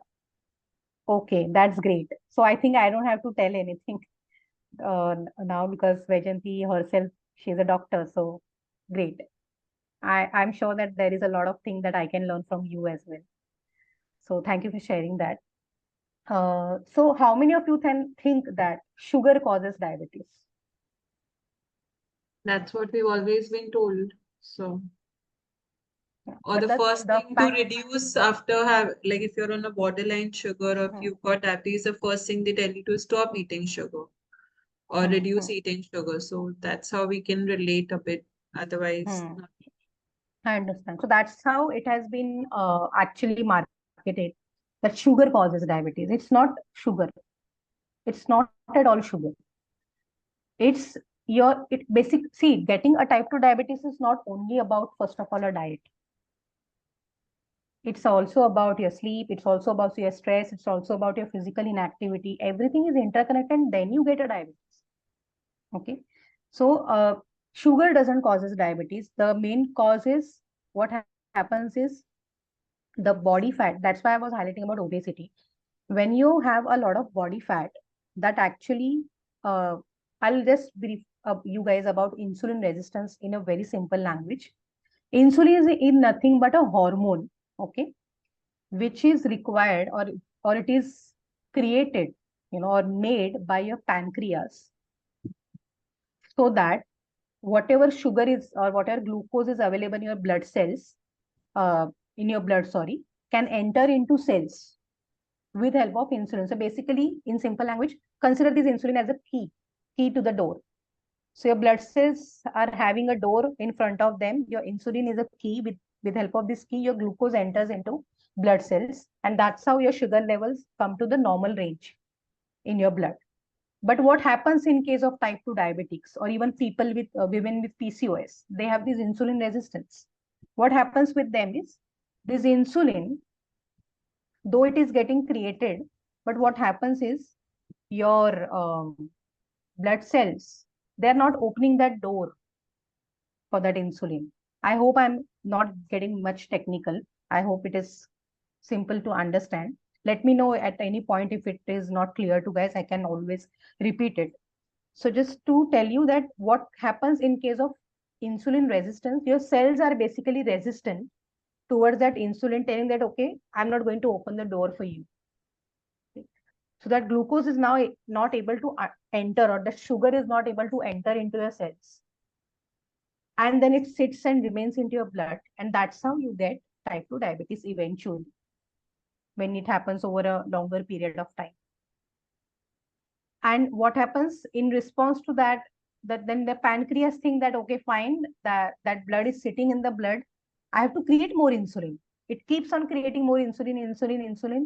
[SPEAKER 3] Okay, that's great. So I think I don't have to tell anything now, because Vajanti herself, she's a doctor. So great. I'm sure that there is a lot of things that I can learn from you as well. So thank you for sharing that. So how many of you think that sugar causes diabetes?
[SPEAKER 1] That's what we've always been told. So,
[SPEAKER 3] Yeah.
[SPEAKER 1] or
[SPEAKER 3] But
[SPEAKER 1] the first
[SPEAKER 3] the
[SPEAKER 1] thing to
[SPEAKER 3] fact.
[SPEAKER 1] reduce after have, like if you're on a borderline sugar or if
[SPEAKER 3] Hmm,
[SPEAKER 1] you've got diabetes, the first thing they tell you to stop eating sugar or
[SPEAKER 3] hmm,
[SPEAKER 1] reduce
[SPEAKER 3] hmm,
[SPEAKER 1] eating sugar. So that's how we can relate a bit. Otherwise,
[SPEAKER 3] hmm.
[SPEAKER 1] not.
[SPEAKER 3] I understand. So that's how it has been actually marketed, that sugar causes diabetes. It's not sugar. It's not at all sugar. It's see, getting a type 2 diabetes is not only about, first of all, a diet. It's also about your sleep. It's also about your stress. It's also about your physical inactivity. Everything is interconnected, and then you get a diabetes. Okay. So, sugar doesn't causes diabetes. The main cause is, what happens is, the body fat. That's why I was highlighting about obesity. When you have a lot of body fat, that actually, uh, I'll just brief you guys about insulin resistance in a very simple language. Insulin is in nothing but a hormone, okay, which is required, or it is created, or made by your pancreas, so that whatever sugar is, or whatever glucose is available in your blood cells, uh, in your blood, sorry, can enter into cells with help of insulin. So basically, in simple language, consider this insulin as a key to the door. So your blood cells are having a door in front of them. Your insulin is a key. With help of this key, your glucose enters into blood cells, and that's how your sugar levels come to the normal range in your blood. But what happens in case of type 2 diabetics, or even people with women with PCOS? They have this insulin resistance. What happens with them is, this insulin, though it is getting created, but what happens is, your blood cells, they're not opening that door for that insulin. I hope I'm not getting much technical. I hope it is simple to understand. Let me know at any point if it is not clear to guys. I can always repeat it. So just to tell you that what happens in case of insulin resistance, your cells are basically resistant towards that insulin, telling that, okay, I'm not going to open the door for you. So that glucose is now not able to enter, or the sugar is not able to enter into your cells. And then it sits and remains into your blood. And that's how you get type 2 diabetes eventually, when it happens over a longer period of time. And what happens in response to that, that then the pancreas think that, okay, fine, that blood is sitting in the blood. I have to create more insulin. It keeps on creating more insulin,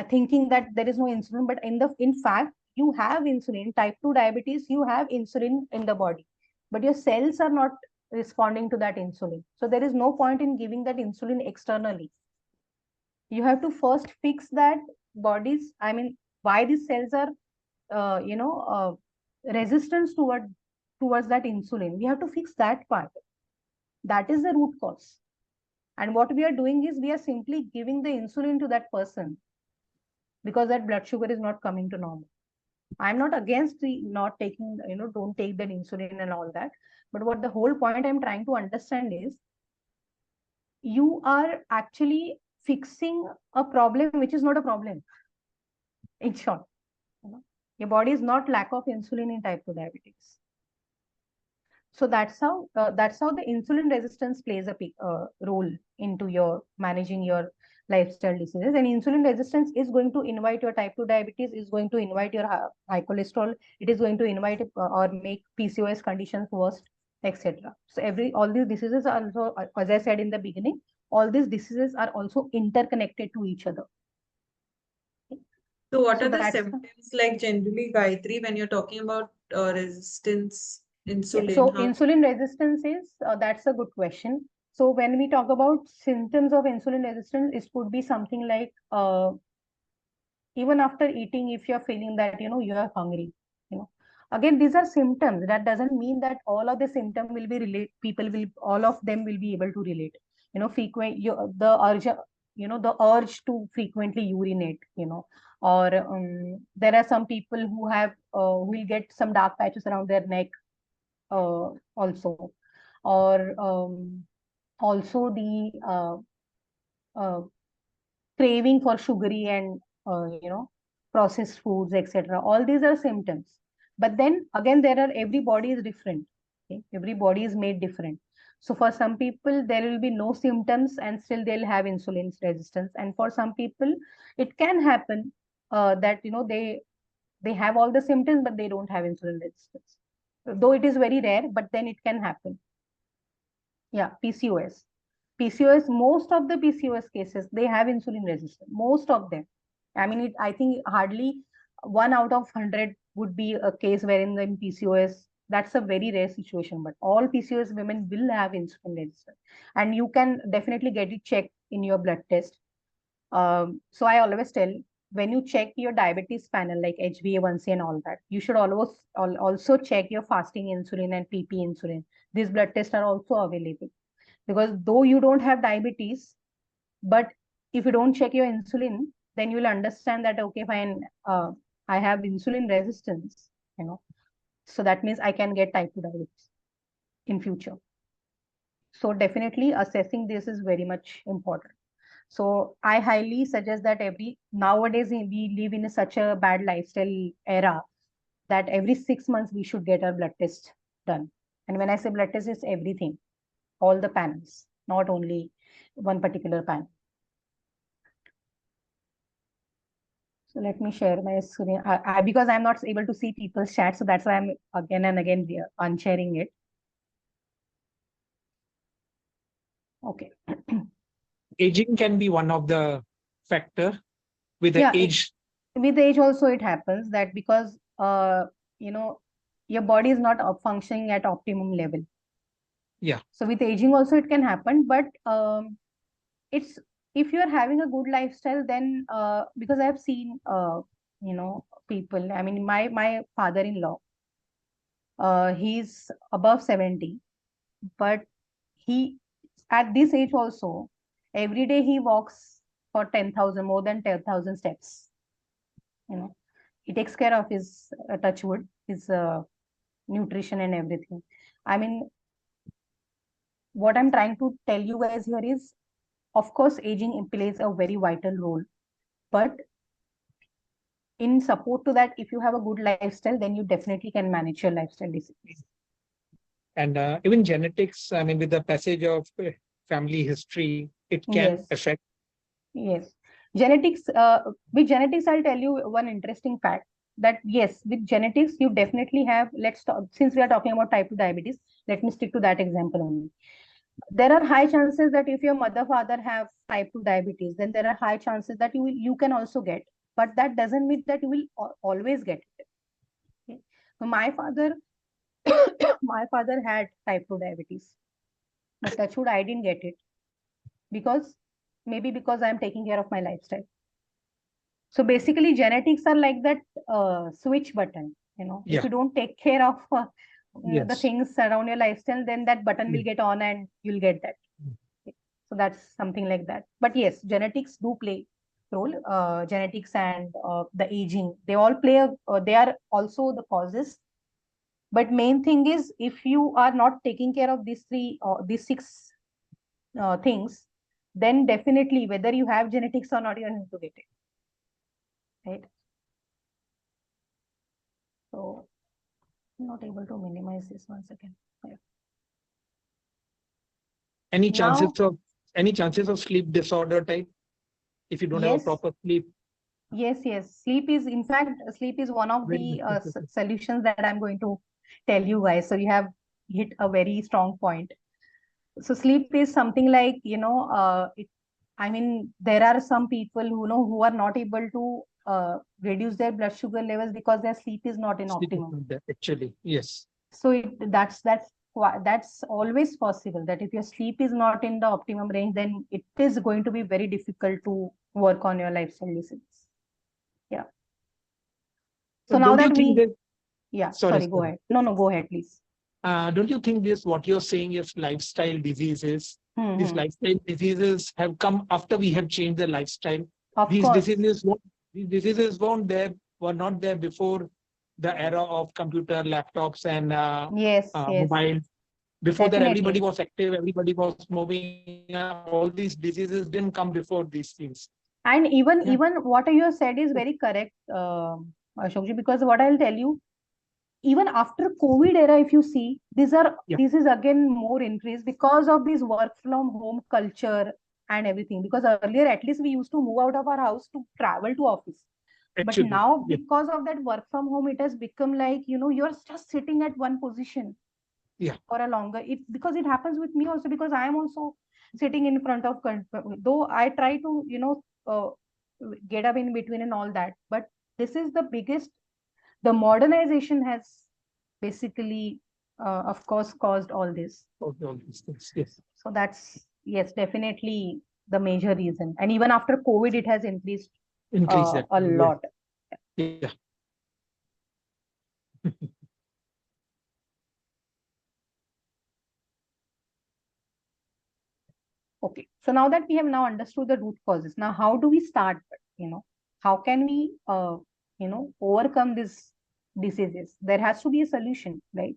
[SPEAKER 3] thinking that there is no insulin. But in fact, you have insulin. Type 2 diabetes, you have insulin in the body, but your cells are not responding to that insulin. So there is no point in giving that insulin externally. You have to first fix that body's, I mean, why these cells are resistance towards that insulin. We have to fix that part. That is the root cause. And what we are doing is, we are simply giving the insulin to that person, because that blood sugar is not coming to normal. I'm not against the not taking, don't take that insulin and all that. But what the whole point I'm trying to understand is, you are actually fixing a problem which is not a problem. In short, your body is not lack of insulin in type 2 diabetes. So that's how the insulin resistance plays a role into your managing your lifestyle diseases. And insulin resistance is going to invite your type 2 diabetes, is going to invite your high cholesterol. It is going to invite or make PCOS conditions worse, etc. So all these diseases are also, as I said in the beginning, all these diseases are also interconnected to each other.
[SPEAKER 1] So what are the symptoms like generally, Gayatri, when you're talking about resistance insulin?
[SPEAKER 3] So insulin resistance is, that's a good question. So when we talk about symptoms of insulin resistance, it could be something like, even after eating, if you're feeling that, you are hungry, again, these are symptoms. That doesn't mean that all of the symptom will be all of them will be able to relate. The urge to frequently urinate, or there are some people who will get some dark patches around their neck, also, or also the uh, craving for sugary and processed foods, etc. All these are symptoms. But then again, every body is different. Okay? Every body is made different. So for some people, there will be no symptoms and still they'll have insulin resistance. And for some people, it can happen that they have all the symptoms, but they don't have insulin resistance. Though it is very rare, but then it can happen. Yeah, PCOS. PCOS, most of the PCOS cases, they have insulin resistance. Most of them. I mean, I think hardly 1 out of 100 would be a case wherein the PCOS, that's a very rare situation, but all PCOS women will have insulin resistance. And you can definitely get it checked in your blood test. So I always tell, when you check your diabetes panel like HbA1c and all that, you should always also check your fasting insulin and PP insulin. These blood tests are also available, because though you don't have diabetes, but if you don't check your insulin, then you will understand that, okay, fine, I have insulin resistance, so that means I can get type 2 diabetes in future. So definitely assessing this is very much important. So I highly suggest that nowadays we live in such a bad lifestyle era that every 6 months we should get our blood test done. And when I say blood test, it's everything, all the panels, not only one particular panel. So let me share my screen. Because I'm not able to see people's chat, so that's why I'm again and again unsharing it. Okay.
[SPEAKER 2] Aging can be one of the factor with the age.
[SPEAKER 3] With age also it happens that because your body is not functioning at optimum level.
[SPEAKER 2] Yeah.
[SPEAKER 3] So with aging also it can happen, but it's, if you're having a good lifestyle, then because I've seen people, I mean my father-in-law, he's above 70, but he, at this age also, every day he walks for 10,000, more than 10,000 steps. He takes care of his touch wood, his nutrition and everything. I mean, what I'm trying to tell you guys here is, of course, aging plays a very vital role, but in support to that, if you have a good lifestyle, then you definitely can manage your lifestyle disease.
[SPEAKER 2] And even genetics, I mean, with the passage of family history, it can affect.
[SPEAKER 3] Yes. Genetics, with genetics, I'll tell you one interesting fact that yes, with genetics, you definitely have, since we are talking about type 2 diabetes, let me stick to that example only. There are high chances that if your mother, father have type 2 diabetes, then there are high chances that you can also get, but that doesn't mean that you will always get it. Okay? So my father had type 2 diabetes, but touch wood, I didn't get it, because I'm taking care of my lifestyle. So basically genetics are like that switch button, if you don't take care of the things around your lifestyle, then that button will get on and you'll get that. So that's something like that. But yes, genetics do play role. Genetics and the aging, they all play they are also the causes. But main thing is, if you are not taking care of these six things, then definitely, whether you have genetics or not, you're going to get it. Right? So I'm not able to minimize this once again. Yeah.
[SPEAKER 2] Any chances of sleep disorder type if you don't have a proper sleep?
[SPEAKER 3] Yes. Sleep is, in fact, sleep is one of the solutions that I'm going to tell you guys. So you have hit a very strong point. So sleep is something like, I mean, there are some people who are not able to reduce their blood sugar levels because their sleep is not in optimum.
[SPEAKER 2] Actually, yes.
[SPEAKER 3] So that's always possible, that if your sleep is not in the optimum range, then it is going to be very difficult to work on your lifestyle disease. Yeah. So now that sorry, go ahead. No, go ahead, please.
[SPEAKER 2] Don't you think what you're saying is lifestyle diseases? These lifestyle diseases have come after we have changed the lifestyle. These diseases were not there before the era of computer, laptops, and mobiles. Before that, everybody was active, everybody was moving. All these diseases didn't come before these things.
[SPEAKER 3] And even what you said is very correct, Ashokji, because what I'll tell you, even after COVID era, if you see, this is again more increased because of this work from home culture and everything. Because earlier, at least we used to move out of our house to travel to office. But now, because of that work from home, it has become like, you're just sitting at one position. for a longer, because it happens with me also, because I am also sitting in front of, though I try to, get up in between and all that, but this is the biggest, the modernization has basically, of course, caused all this.
[SPEAKER 2] Okay, all these things. Yes.
[SPEAKER 3] So that's, yes, definitely the major reason. And even after COVID, it has increased a lot.
[SPEAKER 2] Yeah.
[SPEAKER 3] Okay. So now that we have now understood the root causes, now how do we start? How can we, overcome these diseases? There has to be a solution, right?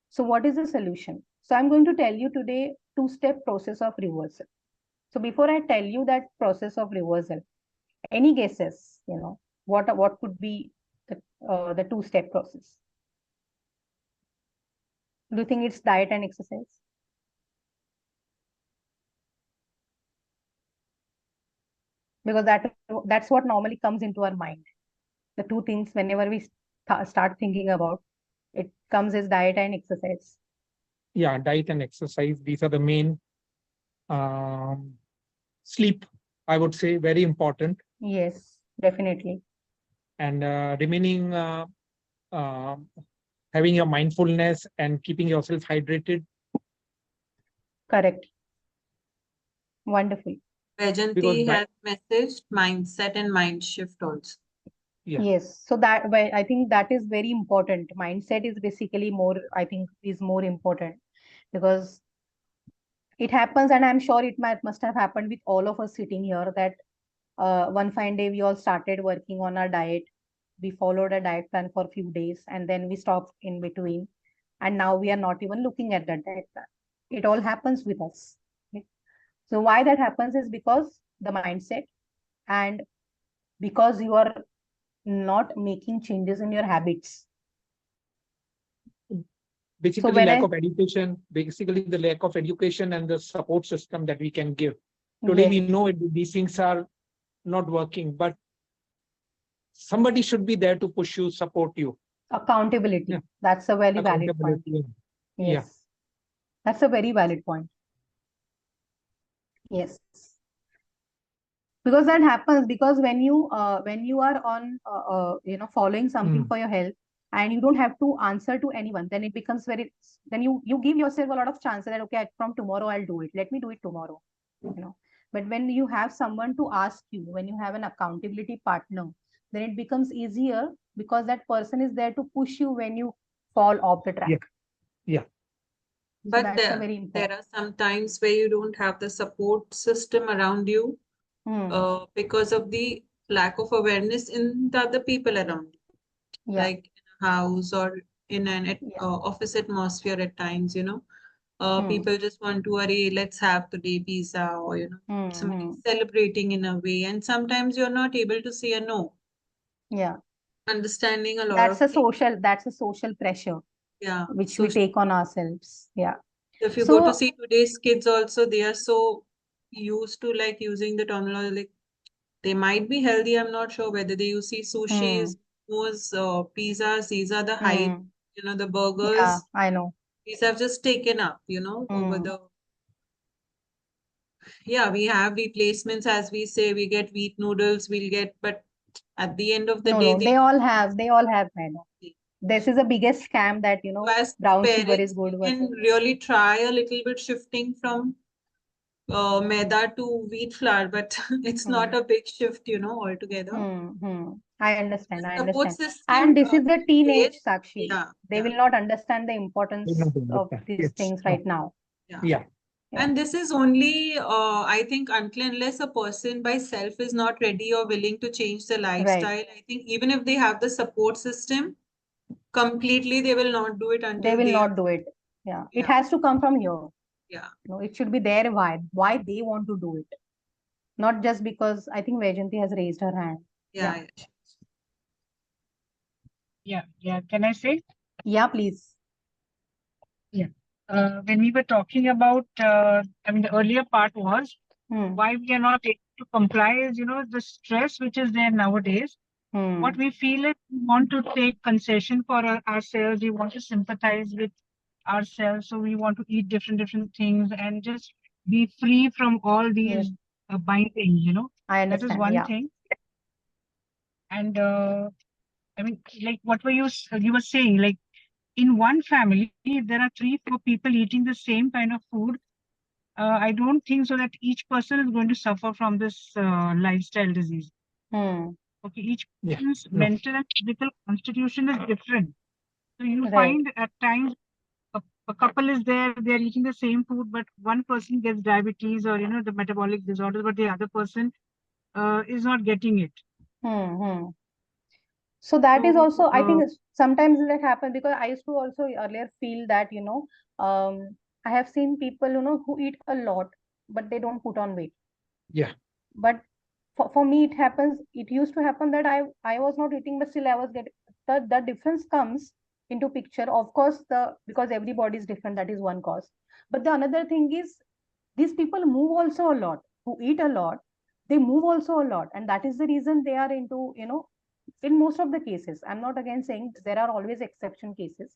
[SPEAKER 3] So what is the solution? So I'm going to tell you today two-step process of reversal. So before I tell you that process of reversal, any guesses? What could be the two-step process? Do you think it's diet and exercise? Because that's what normally comes into our mind. The two things, whenever we start thinking about, it comes as diet and exercise.
[SPEAKER 2] Yeah, diet and exercise. These are the main. Sleep, I would say, very important.
[SPEAKER 3] Yes, definitely.
[SPEAKER 2] And remaining, having your mindfulness and keeping yourself hydrated.
[SPEAKER 3] Correct. Wonderful.
[SPEAKER 1] Vajanti has messaged mindset and mind shift also.
[SPEAKER 3] Yeah. Yes. So that way, I think that is very important. Mindset is basically more, I think, is more important, because it happens, and I'm sure it must have happened with all of us sitting here, that one fine day we all started working on our diet. We followed a diet plan for a few days, and then we stopped in between. And now we are not even looking at that diet plan. It all happens with us. Okay? So why that happens is because the mindset, and because you are not making changes in your habits.
[SPEAKER 2] Basically, lack of education, basically the lack of education and the support system that we can give. Today, we know these things are not working, but somebody should be there to push you, support you.
[SPEAKER 3] Accountability. Yeah. That's a very valid point. Yes. Yeah. That's a very valid point. Yes. Because that happens, because when you are on following something for your health, and you don't have to answer to anyone, then it becomes then you give yourself a lot of chances that, okay, from tomorrow I'll do it. Let me do it tomorrow. But when you have someone to ask you, when you have an accountability partner, then it becomes easier, because that person is there to push you when you fall off the track.
[SPEAKER 2] Yeah.
[SPEAKER 1] So but there are some times where you don't have the support system around you because of the lack of awareness in the other people around you. Yeah. Like in a house or in an office atmosphere at times, people just want to worry, let's have today pizza, or somebody celebrating in a way, and sometimes you're not able to say a no.
[SPEAKER 3] Yeah.
[SPEAKER 1] Understanding a lot
[SPEAKER 3] that's a social pressure, which we take on ourselves. Yeah.
[SPEAKER 1] If you go to see today's kids also, they are so used to like using the terminology, like they might be healthy, I'm not sure whether they use sushis, those pizzas, these are the hype, the burgers.
[SPEAKER 3] Yeah, I know.
[SPEAKER 1] These have just taken up, over the we have replacements, as we say, we get wheat noodles, but at the end of the day,
[SPEAKER 3] they all have, man. This is the biggest scam that, brown sugar is good.
[SPEAKER 1] You can really try a little bit shifting from maida to wheat flour, but it's not a big shift, altogether.
[SPEAKER 3] I understand. And this is the teenage, Sakshi. They will not understand the importance of these things right now.
[SPEAKER 1] Yeah. And this is only, I think, unless a person by self is not ready or willing to change the lifestyle. Right. I think even if they have the support system, completely they will not do it until
[SPEAKER 3] they will not do it. Yeah. It has to come from here.
[SPEAKER 1] Yeah.
[SPEAKER 3] It should be their why they want to do it. Not just because, I think Vajanti has raised her hand.
[SPEAKER 1] Yeah.
[SPEAKER 4] Yeah. Can I say?
[SPEAKER 3] Yeah, please.
[SPEAKER 4] Yeah. When we were talking about, the earlier part was why we are not able to comply is, the stress which is there nowadays. What we feel is we want to take concession for ourselves. We want to sympathize with ourselves. So we want to eat different things and just be free from all these bindings, you know.
[SPEAKER 3] I
[SPEAKER 4] That is
[SPEAKER 3] understand.
[SPEAKER 4] one
[SPEAKER 3] Yeah.
[SPEAKER 4] thing. And I mean, like what were you were saying, like in one family, if there are 3-4 people eating the same kind of food, I don't think so that each person is going to suffer from this lifestyle disease. Okay, each person's mental and physical constitution is different. So you find at times a couple is there, they're eating the same food, but one person gets diabetes or, you know, the metabolic disorders, but the other person is not getting it.
[SPEAKER 3] So that is also, I think
[SPEAKER 4] So,
[SPEAKER 3] sometimes that happens because I used to also earlier feel that, I have seen people, who eat a lot, but they don't put on weight.
[SPEAKER 2] Yeah.
[SPEAKER 3] But for me, it used to happen that I was not eating, but still I was getting, the difference comes into picture. Of course, because everybody is different, that is one cause. But the another thing is, these people move also a lot, who eat a lot, they move also a lot. And that is the reason they are into, in most of the cases, I'm not again saying there are always exception cases.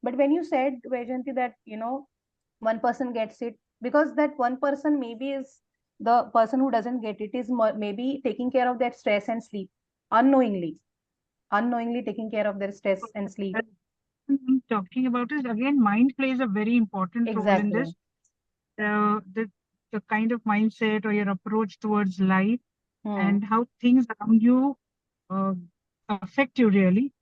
[SPEAKER 3] But when you said, Vajanti, that, one person gets it, because that one person maybe is the person who doesn't get it is maybe taking care of their stress and sleep unknowingly taking care of their stress and sleep.
[SPEAKER 4] talking about is again, mind plays a very important role in this. The kind of mindset or your approach towards life and how things around you affect you really.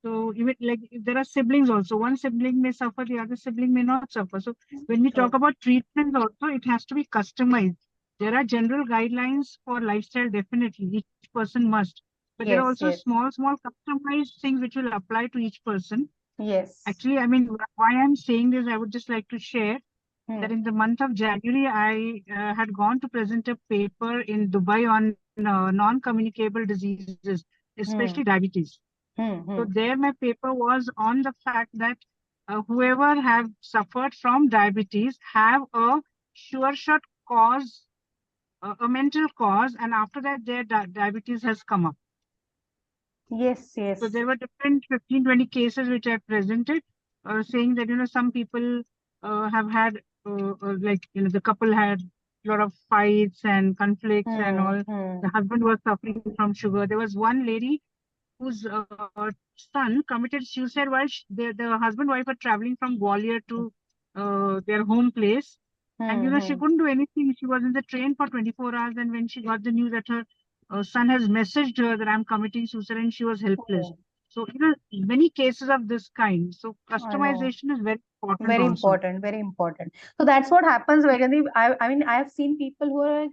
[SPEAKER 4] So even like if there are siblings also, one sibling may suffer, the other sibling may not suffer. So when we talk about treatment also, it has to be customized. There are general guidelines for lifestyle, definitely, each person must. But there are also small customized things which will apply to each person.
[SPEAKER 3] Yes.
[SPEAKER 4] Actually, I mean, why I'm saying this, I would just like to share that in the month of January, I had gone to present a paper in Dubai on non-communicable diseases, especially diabetes. So there my paper was on the fact that whoever have suffered from diabetes have a sure shot cause, a mental cause, and after that their diabetes has come up.
[SPEAKER 3] Yes.
[SPEAKER 4] So there were different 15-20 cases which I presented, saying that, some people have had, like, the couple had a lot of fights and conflicts and all. The husband was suffering from sugar. There was one lady whose son committed suicide while the husband and wife were traveling from Gwalior to their home place. And, she couldn't do anything. She was in the train for 24 hours. And when she got the news that her son has messaged her that I'm committing suicide, and she was helpless. So, many cases of this kind. So customization is very important.
[SPEAKER 3] Very important, very important. So that's what happens. I mean, I have seen people who are like,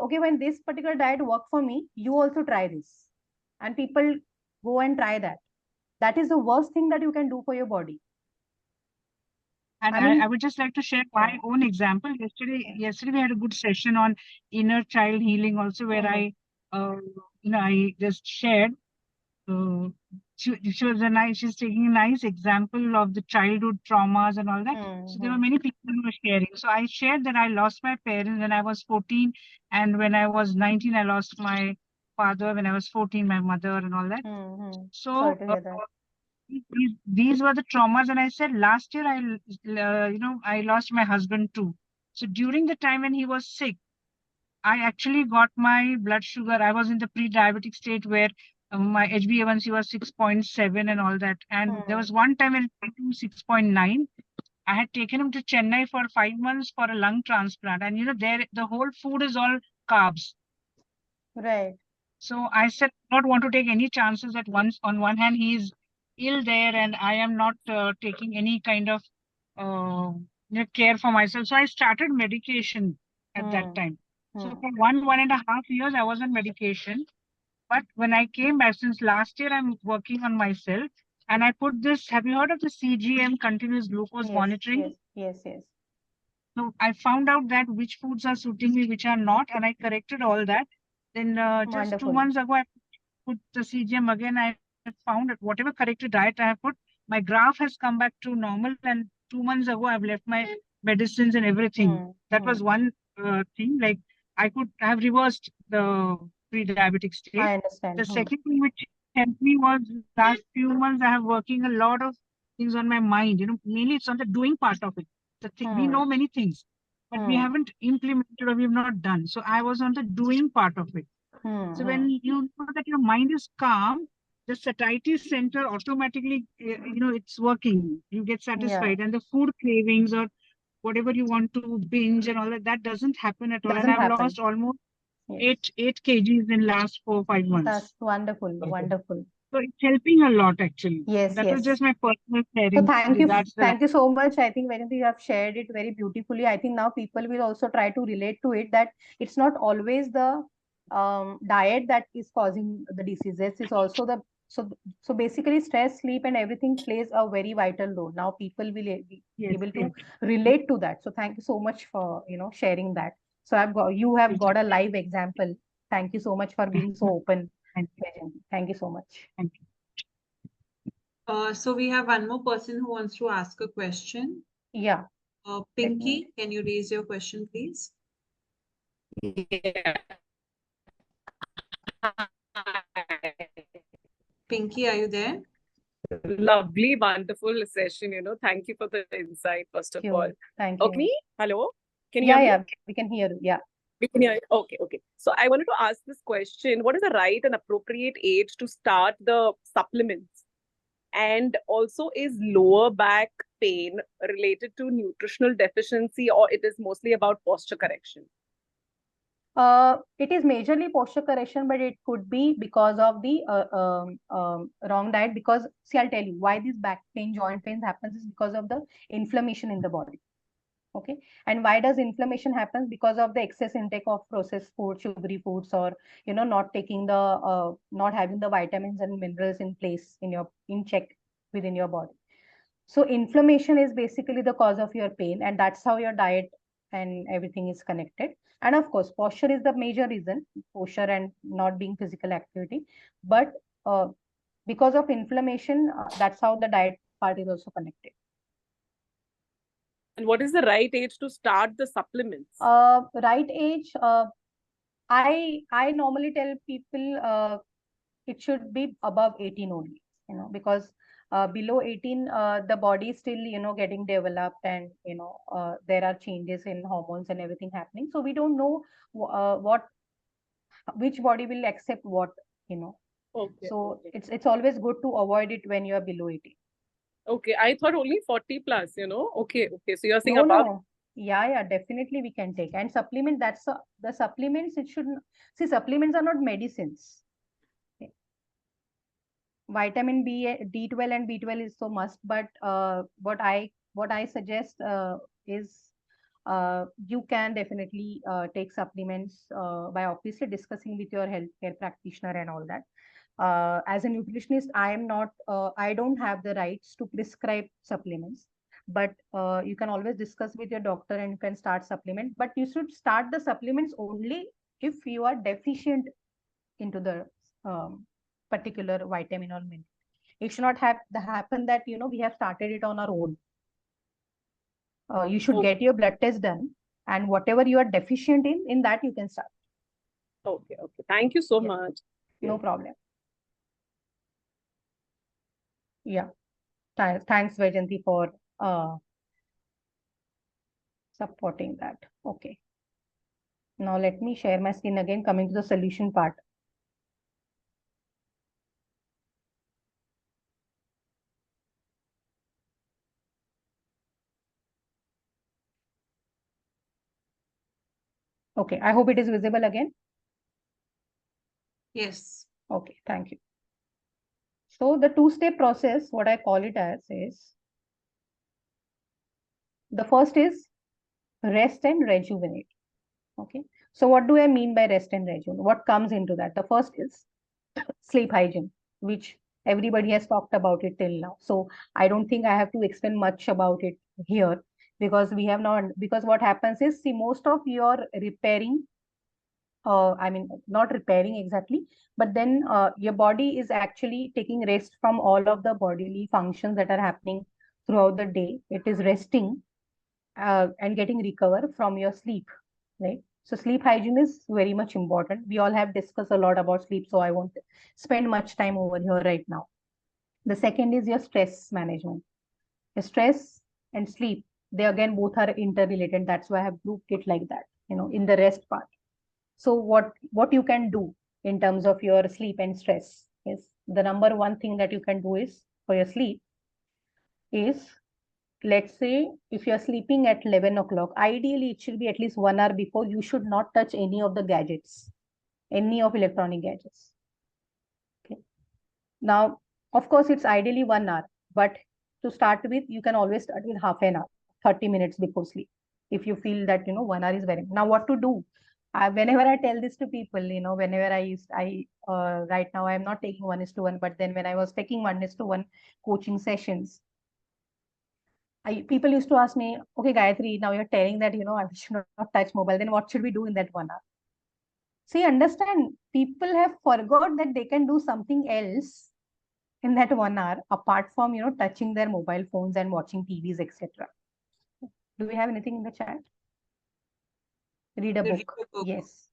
[SPEAKER 3] okay, when this particular diet worked for me, you also try this. And people go and try that. That is the worst thing that you can do for your body.
[SPEAKER 4] And I would just like to share my own example. Yesterday we had a good session on inner child healing also, where I just shared. She was she's taking a nice example of the childhood traumas and all that. So there were many people who were sharing. So I shared that I lost my parents when I was 14, and when I was 19, I lost my father. When I was 14, my mother and all that. So these were the traumas. And I said last year I lost my husband too. So during the time when he was sick, I actually got my blood sugar. I was in the pre-diabetic state where my HbA1c was 6.7 and all that. And there was one time when it went to 6.9. I had taken him to Chennai for 5 months for a lung transplant. And there the whole food is all carbs.
[SPEAKER 3] Right.
[SPEAKER 4] So I said, I don't want to take any chances that on one hand he is ill there and I am not taking any kind of care for myself. So I started medication at that time. So for 1.5 years, I was on medication. But when I came back, since last year, I'm working on myself. And I put this, have you heard of the CGM, continuous glucose monitoring?
[SPEAKER 3] Yes.
[SPEAKER 4] So I found out that which foods are suiting me, which are not, and I corrected all that. Then just 2 months ago, I put the CGM again. I found that whatever corrected diet I have put, my graph has come back to normal. And 2 months ago, I've left my medicines and everything. That was one thing. Like I could have reversed the pre-diabetic state.
[SPEAKER 3] I understand.
[SPEAKER 4] The second thing which helped me was last few months I have working a lot of things on my mind, mainly it's on the doing part of it. The thing, we know many things, but we haven't implemented or we have not done. So I was on the doing part of it. So when you know that your mind is calm, the satiety center automatically, it's working. You get satisfied, and the food cravings or whatever you want to binge and all that doesn't happen at all. And I've lost almost 8 kgs in last 4-5 months.
[SPEAKER 3] That's wonderful, wonderful.
[SPEAKER 4] So it's helping a lot actually.
[SPEAKER 3] Yes,
[SPEAKER 4] that
[SPEAKER 3] yes.
[SPEAKER 4] was just my personal sharing.
[SPEAKER 3] So thank you so much. I think Vajanti, you have shared it very beautifully. I think now people will also try to relate to it, that it's not always the diet that is causing the diseases. It's also the so basically stress, sleep, and everything plays a very vital role. Now people will be able to relate to that. So thank you so much for sharing that. So you have got a live example. Thank you so much for being so open. Thank you so much.
[SPEAKER 4] Thank you.
[SPEAKER 1] So we have one more person who wants to ask a question.
[SPEAKER 3] Yeah.
[SPEAKER 1] Pinky, can you raise your question, please?
[SPEAKER 5] Yeah.
[SPEAKER 1] Pinky, are you there?
[SPEAKER 5] Lovely, wonderful session. Thank you for the insight, first of all.
[SPEAKER 3] Thank you.
[SPEAKER 5] Okay. Hello. Can you hear me?
[SPEAKER 3] Yeah, we can hear you. Yeah.
[SPEAKER 5] We can hear you. Okay. So I wanted to ask this question. What is the right and appropriate age to start the supplements? And also, is lower back pain related to nutritional deficiency, or it is mostly about posture correction?
[SPEAKER 3] It is majorly posture correction, but it could be because of the wrong diet. Because see, I'll tell you why this back pain, joint pains happens is because of the inflammation in the body. Okay, and why does inflammation happen? Because of the excess intake of processed food, sugary foods, or not taking the not having the vitamins and minerals in place in check within your body. So inflammation is basically the cause of your pain, and that's how your diet and everything is connected. And of course, posture is the major reason, posture and not being physical activity. But because of inflammation, that's how the diet part is also connected.
[SPEAKER 5] And what is the right age to start the supplements?
[SPEAKER 3] Right age, I normally tell people it should be above 18 only, because below 18, the body is still, getting developed, and, there are changes in hormones and everything happening. So we don't know which body will accept what,
[SPEAKER 5] Okay.
[SPEAKER 3] So it's always good to avoid it when you are below 18.
[SPEAKER 5] Okay, I thought only 40 plus, Okay. So you're saying
[SPEAKER 3] No,
[SPEAKER 5] above?
[SPEAKER 3] no. Yeah, definitely we can take. And supplement, the supplements, it shouldn't, see, supplements are not medicines. Okay. Vitamin D12 and B12 is so must, but what I suggest is you can definitely take supplements by obviously discussing with your healthcare practitioner and all that. As a nutritionist, I don't have the rights to prescribe supplements, but you can always discuss with your doctor and you can start supplement. But you should start the supplements only if you are deficient into the particular vitamin or mineral. It should not happen that we have started it on our own. You should get your blood test done, and whatever you are deficient in that you can start.
[SPEAKER 5] Okay. Thank you so much.
[SPEAKER 3] No problem. Yeah. Thanks, Vajanti, for supporting that. Okay. Now let me share my screen again, coming to the solution part. Okay, I hope it is visible again.
[SPEAKER 1] Yes.
[SPEAKER 3] Okay, thank you. So the two-step process, what I call it as is, the first is rest and rejuvenate. Okay, so what do I mean by rest and rejuvenate? What comes into that? The first is sleep hygiene, which everybody has talked about it till now. So I don't think I have to explain much about it here, because we have not, because what happens is, see, most of your repairing, I mean, not repairing exactly, but then your body is actually taking rest from all of the bodily functions that are happening throughout the day. It is resting and getting recover from your sleep, right? So sleep hygiene is very much important. We all have discussed a lot about sleep, so I won't spend much time over here right now. The second is your stress management. Stress and sleep, they again both are interrelated. That's why I have grouped it like that, in the rest part. So what you can do in terms of your sleep and stress is, the number one thing that you can do is for your sleep is, let's say if you're sleeping at 11 o'clock, ideally it should be at least 1 hour before. You should not touch any of the gadgets, any of electronic gadgets. Okay. Now, of course, it's ideally 1 hour, but to start with, you can always start with half an hour, 30 minutes before sleep. If you feel that, 1 hour is very, now what to do? Whenever I tell this to people, whenever right now I'm not taking 1:1, but then when I was taking 1:1 coaching sessions, people used to ask me, okay, Gayatri, now you're telling that, I should not touch mobile. Then what should we do in that 1 hour? See, understand, people have forgot that they can do something else in that 1 hour, apart from, touching their mobile phones and watching TVs, etc. Do we have anything in the chat? Read a book. Yes.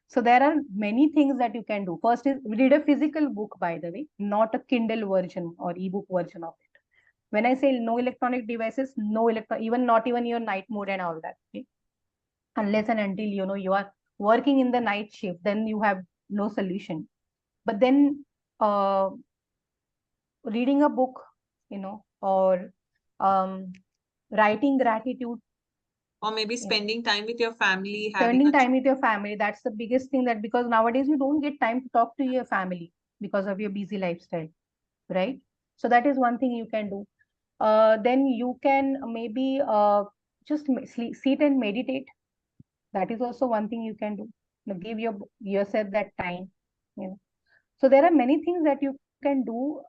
[SPEAKER 3] So there are many things that you can do. First is read a physical book, by the way, not a Kindle version or ebook version of it. When I say no electronic devices, not even your night mode and all that. Okay? Unless and until, you are working in the night shift, then you have no solution. But then reading a book, or writing gratitude.
[SPEAKER 1] Or maybe spending time with your family.
[SPEAKER 3] Spending time with your family. That's the biggest thing, that because nowadays you don't get time to talk to your family because of your busy lifestyle, right? So that is one thing you can do. Then you can maybe just sit and meditate. That is also one thing you can do. Give yourself that time. So there are many things that you can do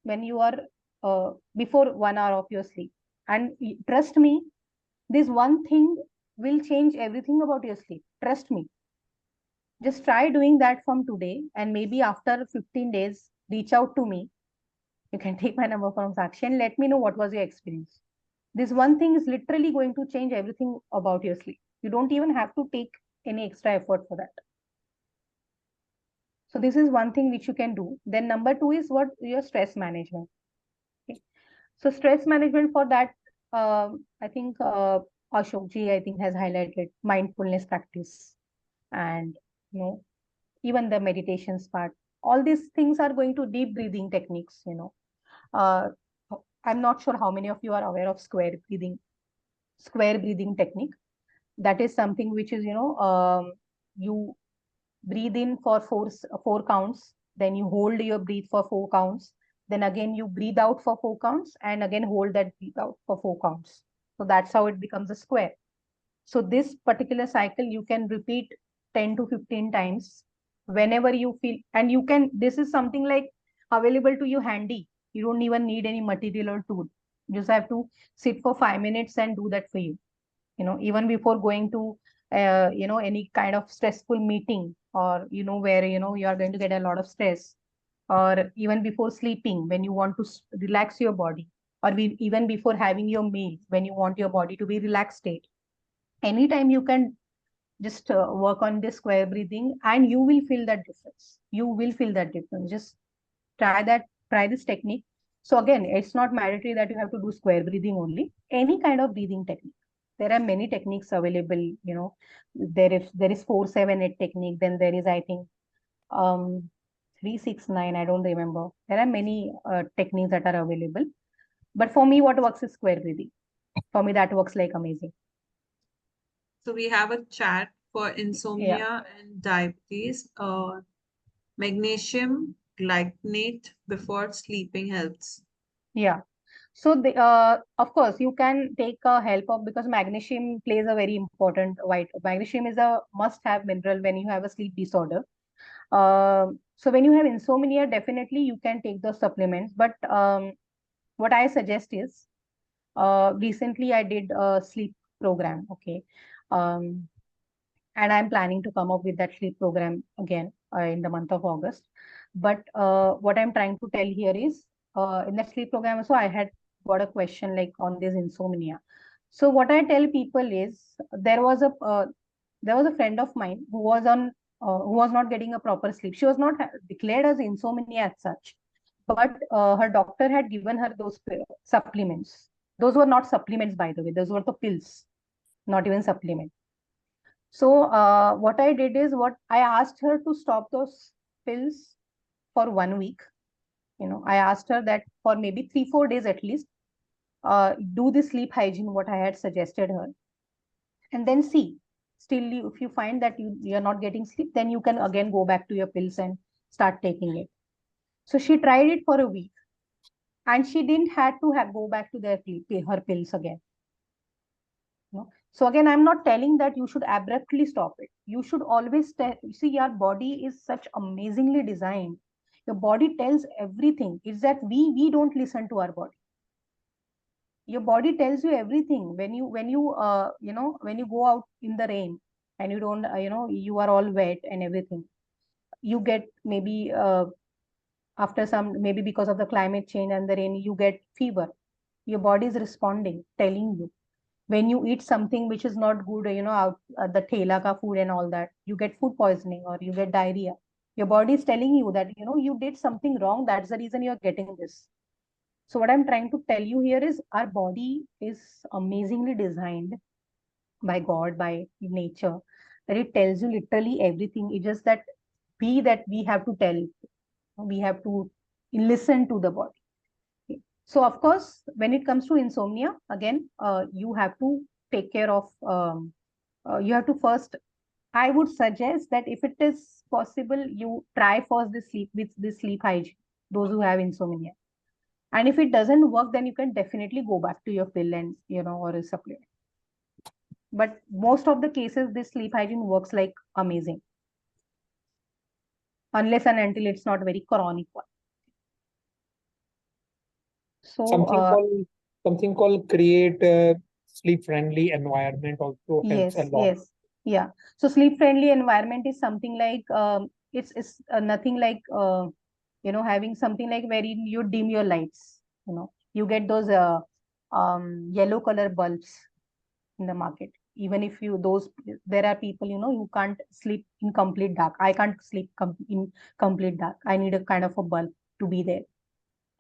[SPEAKER 3] when you are before 1 hour of your sleep. And trust me, this one thing will change everything about your sleep. Trust me. Just try doing that from today, and maybe after 15 days, reach out to me. You can take my number from Sakshi and let me know what was your experience. This one thing is literally going to change everything about your sleep. You don't even have to take any extra effort for that. So this is one thing which you can do. Then number 2 is what your stress management. Okay. So stress management, for that, I think Ashok ji, I think, has highlighted mindfulness practice, and even the meditations part. All these things are going to deep breathing techniques. I'm not sure how many of you are aware of square breathing technique. That is something which is, you breathe in for four counts, then you hold your breath for 4 counts, then again you breathe out for 4 counts, and again hold that breath out for 4 counts. So that's how it becomes a square. So this particular cycle you can repeat 10 to 15 times whenever you feel, and this is something like available to you handy. You don't even need any material or tool. You just have to sit for 5 minutes and do that for you. Even before going to any kind of stressful meeting, or where you are going to get a lot of stress, or even before sleeping when you want to relax your body, or even before having your meal when you want your body to be relaxed state. Anytime you can just work on this square breathing, and you will feel that difference. Just try this technique. So again, it's not mandatory that you have to do square breathing only. Any kind of breathing technique. There are many techniques available. There is 4-7-8 technique. Then there is, I think, 3-6-9. I don't remember. There are many techniques that are available. But for me, what works is square breathing. For me, that works like amazing.
[SPEAKER 1] So we have a chat for insomnia and diabetes. Magnesium glycinate before sleeping helps.
[SPEAKER 3] Yeah. So of course you can take help of, because magnesium plays a very important magnesium is a must-have mineral when you have a sleep disorder. So when you have insomnia, definitely you can take those supplements. But what I suggest is, recently I did a sleep program. Okay. And I'm planning to come up with that sleep program again in the month of August. But what I'm trying to tell here is, in that sleep program, so I had got a question like on this insomnia. So what I tell people is, there was a friend of mine who was not getting a proper sleep. She was not declared as insomnia as such, but her doctor had given her those supplements. Those were not supplements, by the way. Those were the pills, not even supplement. So what I did is, what I asked her to stop those pills for 1 week. I asked her that for maybe 3-4 days at least, do the sleep hygiene, what I had suggested her, and then see. Still, if you find that you're not getting sleep, then you can again go back to your pills and start taking it. So she tried it for a week, and she didn't had to go back to her pills again. So again, I'm not telling that you should abruptly stop it. You should always see, your body is such amazingly designed. Your body tells everything. It's that we don't listen to our body. Your body tells you everything. When you go out in the rain and you don't, you are all wet and everything, you get maybe after some, maybe because of the climate change and the rain, you get fever. Your body is responding, telling you. When you eat something which is not good, out the thela ka food and all that, you get food poisoning or you get diarrhea. Your body is telling you that, you did something wrong. That's the reason you're getting this. So what I'm trying to tell you here is, our body is amazingly designed by God, by nature, that it tells you literally everything. It's just that we have to tell. We have to listen to the body. So of course, when it comes to insomnia, again, you have to take care of, you have to first, I would suggest that if it is possible, you try first with the sleep hygiene, those who have insomnia. And if it doesn't work, then you can definitely go back to your pill and, or a supplement. But most of the cases, this sleep hygiene works like amazing. Unless and until it's not very chronic one. So
[SPEAKER 2] something called create a sleep friendly environment also helps a lot.
[SPEAKER 3] Yes. Yeah. So sleep friendly environment is something like, it's nothing like, having something like where you dim your lights. You get those yellow color bulbs in the market. Even if there are people, you can't sleep in complete dark. I can't sleep in complete dark. I need a kind of a bulb to be there.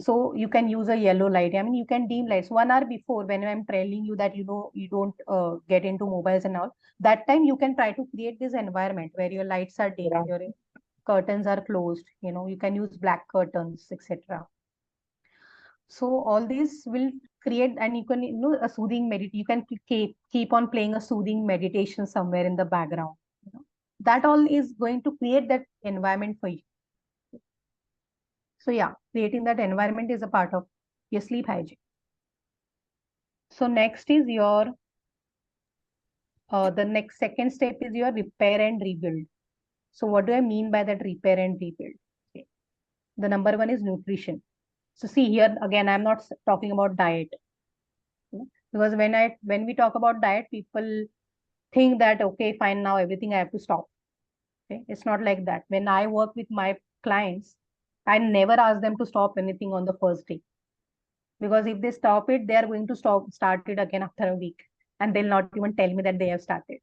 [SPEAKER 3] So you can use a yellow light. I mean, you can dim lights 1 hour before, when I'm telling you that, you don't get into mobiles and all. That time you can try to create this environment where your lights are dim, your curtains are closed. You can use black curtains, etc. So all these will create, and you can, a soothing meditation. You can keep on playing a soothing meditation somewhere in the background. That all is going to create that environment for you. So yeah, creating that environment is a part of your sleep hygiene. So next is your, the next second step is your repair and rebuild. So what do I mean by that repair and rebuild? Okay. The number one is nutrition. So see here, again, I'm not talking about diet. Because when we talk about diet, people think that, okay, fine, now everything I have to stop. Okay. It's not like that. When I work with my clients, I never ask them to stop anything on the first day. Because if they stop it, they are going to start it again after a week. And they'll not even tell me that they have started.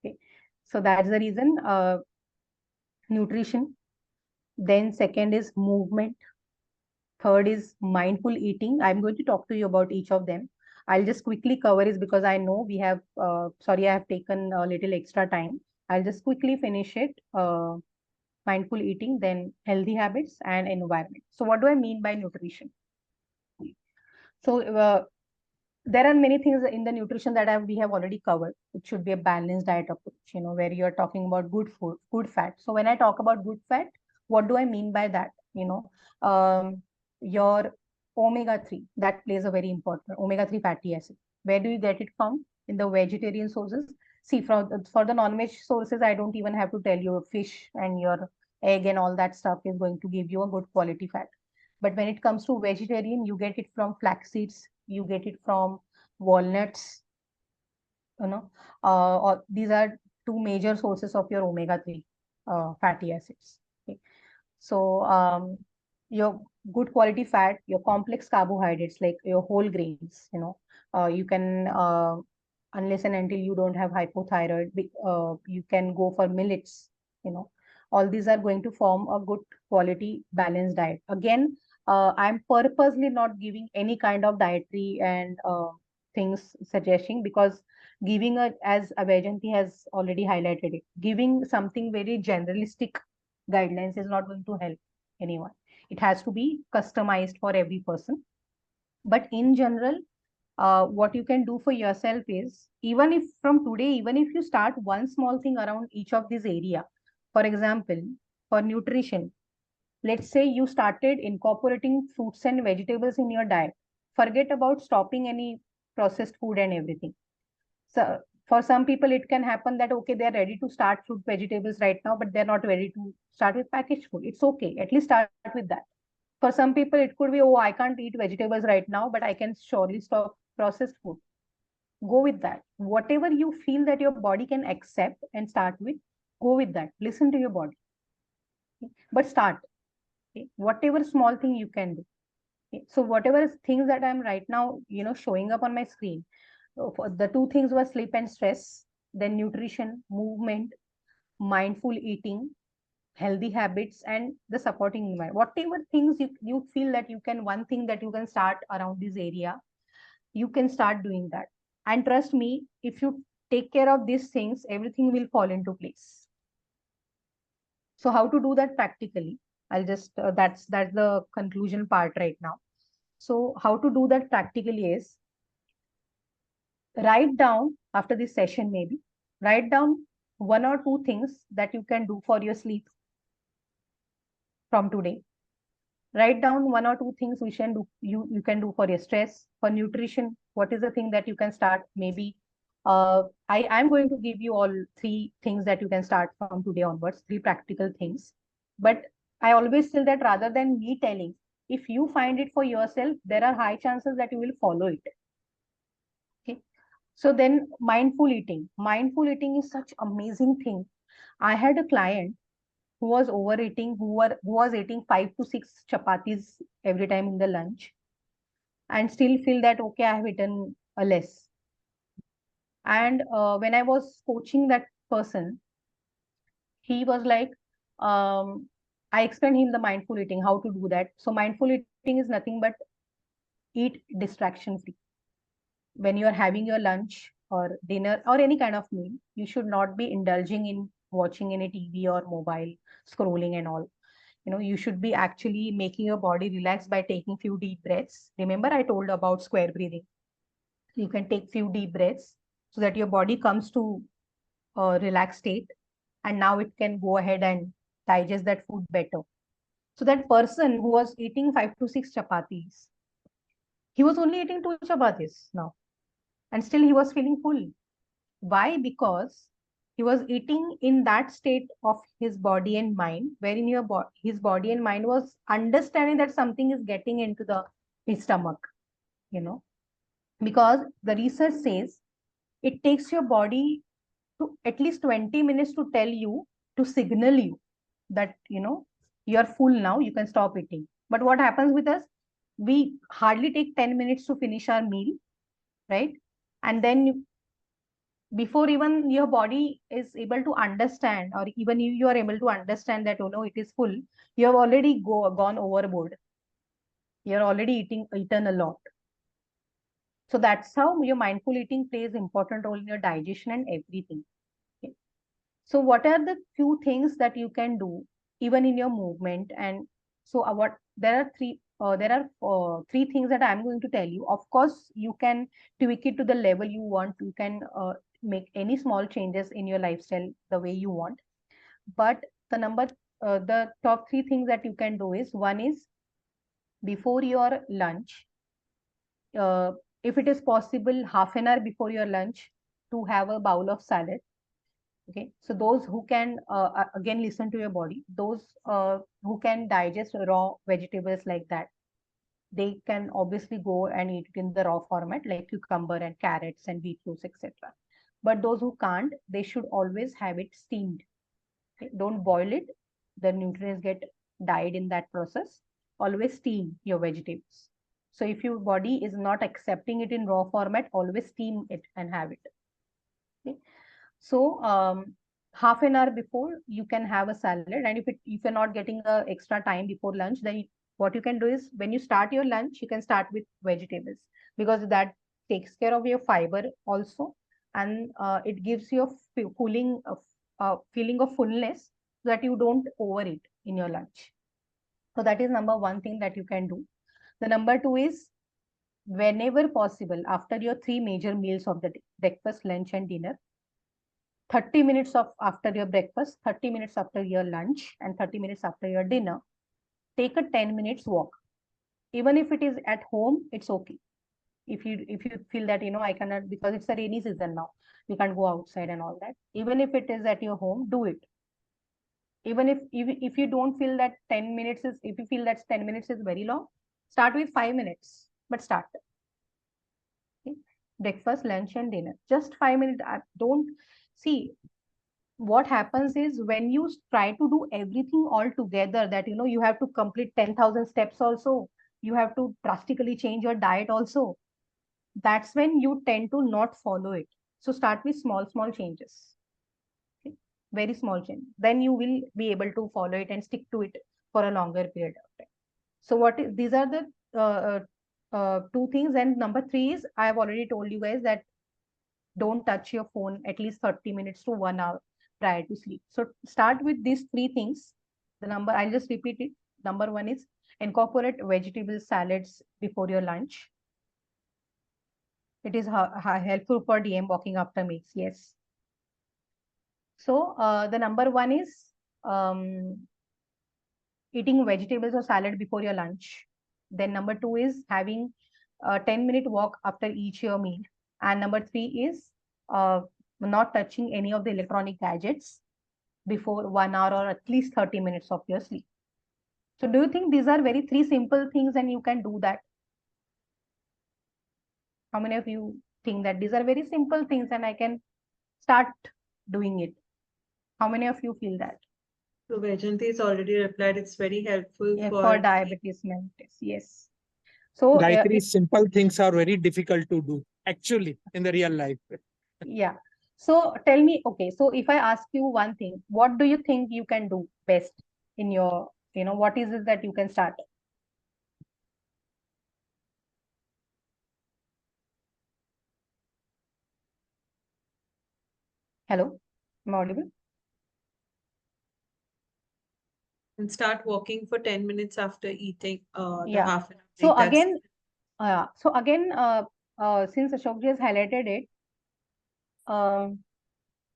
[SPEAKER 3] Okay. So that's the reason, nutrition. Then second is movement. Third is mindful eating. I'm going to talk to you about each of them. I'll just quickly cover it because I know we have, sorry, I have taken a little extra time. I'll just quickly finish it. Mindful eating, then healthy habits and environment. So what do I mean by nutrition? So there are many things in the nutrition that we have already covered. It should be a balanced diet approach, where you're talking about good food, good fat. So when I talk about good fat, what do I mean by that? Your omega-3, that plays a very important, omega-3 fatty acid. Where do you get it from? In the vegetarian sources. See, for the non-veg sources, I don't even have to tell you, fish and your egg and all that stuff is going to give you a good quality fat. But when it comes to vegetarian, you get it from flax seeds, you get it from walnuts, or these are two major sources of your omega-3 fatty acids. Okay. So your good quality fat, your complex carbohydrates, like your whole grains, you can, unless and until you don't have hypothyroid, you can go for millets, all these are going to form a good quality balanced diet. Again, I'm purposely not giving any kind of dietary and things suggesting, because giving as Abhayjanti has already highlighted it, giving something very generalistic guidelines is not going to help anyone. It has to be customized for every person. But in general, what you can do for yourself is, even if from today, even if you start one small thing around each of these area, for example, for nutrition, let's say you started incorporating fruits and vegetables in your diet. Forget about stopping any processed food and everything. So for some people, it can happen that, okay, they're ready to start fruit vegetables right now, but they're not ready to start with packaged food. It's okay. At least start with that. For some people, it could be, oh, I can't eat vegetables right now, but I can surely stop processed food. Go with that. Whatever you feel that your body can accept and start with, go with that. Listen to your body. Okay? But start. Okay? Whatever small thing you can do. Okay? So whatever things that I'm right now, showing up on my screen, the two things were sleep and stress, then nutrition, movement, mindful eating, healthy habits, and the supporting environment. Whatever things you feel that you can, one thing that you can start around this area, you can start doing that. And trust me, if you take care of these things, everything will fall into place. So how to do that practically? I'll just, that's the conclusion part right now. So how to do that practically is, write down after this session, maybe write down one or two things that you can do for your sleep from today. Write down one or two things which you can do for your stress. For nutrition, what is the thing that you can start? Maybe I'm going to give you all three things that you can start from today onwards, three practical things. But I always feel that rather than me telling, if you find it for yourself, there are high chances that you will follow it. Okay. So then mindful eating. Mindful eating is such amazing thing. I had a client who was overeating, who was eating 5 to 6 chapatis every time in the lunch, and still feel that, okay, I have eaten a less. And when I was coaching that person, he was like, I explained him the mindful eating, how to do that. So mindful eating is nothing but eat distraction free. When you are having your lunch or dinner or any kind of meal, you should not be indulging in watching any TV or mobile scrolling and all. You should be actually making your body relax by taking few deep breaths. Remember, I told about square breathing. You can take few deep breaths so that your body comes to a relaxed state, and now it can go ahead and digest that food better. So that person who was eating 5 to 6 chapatis, he was only eating 2 chapatis now, and still he was feeling full. Why? Because he was eating in that state of his body and mind, wherein his body and mind was understanding that something is getting into his stomach, because the research says it takes your body to at least 20 minutes to tell you, to signal you that, you're full now, you can stop eating. But what happens with us? We hardly take 10 minutes to finish our meal, right? And then before even your body is able to understand, or even you are able to understand that, oh no, it is full, you have already gone overboard. You're already eaten a lot. So that's how your mindful eating plays important role in your digestion and everything. Okay. So what are the few things that you can do even in your movement? And so there are three things that I'm going to tell you. Of course, you can tweak it to the level you want. You can make any small changes in your lifestyle the way you want. But the top three things that you can do is, one is, before your lunch, if it is possible, half an hour before your lunch, to have a bowl of salad. Okay, so those who can, again, listen to your body, those who can digest raw vegetables like that, they can obviously go and eat it in the raw format, like cucumber and carrots and beetroots, etc. But those who can't, they should always have it steamed. Okay? Don't boil it. The nutrients get died in that process. Always steam your vegetables. So if your body is not accepting it in raw format, always steam it and have it. Okay? So half an hour before, you can have a salad. And if you're not getting extra time before lunch, then what you can do is when you start your lunch, you can start with vegetables because that takes care of your fiber also, and it gives you a feeling of fullness so that you don't overeat in your lunch. So that is number one thing that you can do. The number two is whenever possible, after your three major meals of the day, breakfast, lunch, and dinner, 30 minutes of after your breakfast, 30 minutes after your lunch, and 30 minutes after your dinner, take a 10 minutes walk. Even if it is at home, it's okay. If you feel that, I cannot, because it's a rainy season now, you can't go outside and all that. Even if it is at your home, do it. Even if you don't feel that 10 minutes is, if you feel that 10 minutes is very long, start with 5 minutes, but start. Okay? Breakfast, lunch, and dinner. Just 5 minutes. Don't see. What happens is when you try to do everything all together, that you have to complete 10,000 steps also, you have to drastically change your diet also, that's when you tend to not follow it. So start with small changes. Okay? Very small change, then you will be able to follow it and stick to it for a longer period of time. So these are the two things. And number three is, I have already told you guys that don't touch your phone at least 30 minutes to 1 hour prior to sleep. So start with these three things. I'll just repeat it. Number one is incorporate vegetable salads before your lunch. It is helpful for DM walking after meals. Yes. So the number one is eating vegetables or salad before your lunch. Then number two is having a 10-minute walk after each your meal. And number three is not touching any of the electronic gadgets before 1 hour or at least 30 minutes of your sleep. So do you think these are very three simple things and you can do that? How many of you think that these are very simple things and I can start doing it? How many of you feel that?
[SPEAKER 1] So Vajanti has already replied, it's very helpful
[SPEAKER 3] for diabetes mellitus. Yes. So
[SPEAKER 2] Gayatri, simple things are very difficult to do actually in the real life.
[SPEAKER 3] Yeah. So tell me, okay, so if I ask you one thing, what do you think you can do best in your, what is it that you can start? Hello, am I audible?
[SPEAKER 1] And start walking for 10 minutes after eating the
[SPEAKER 3] Yeah.
[SPEAKER 1] half an hour.
[SPEAKER 3] So again, since Ashok ji has highlighted it,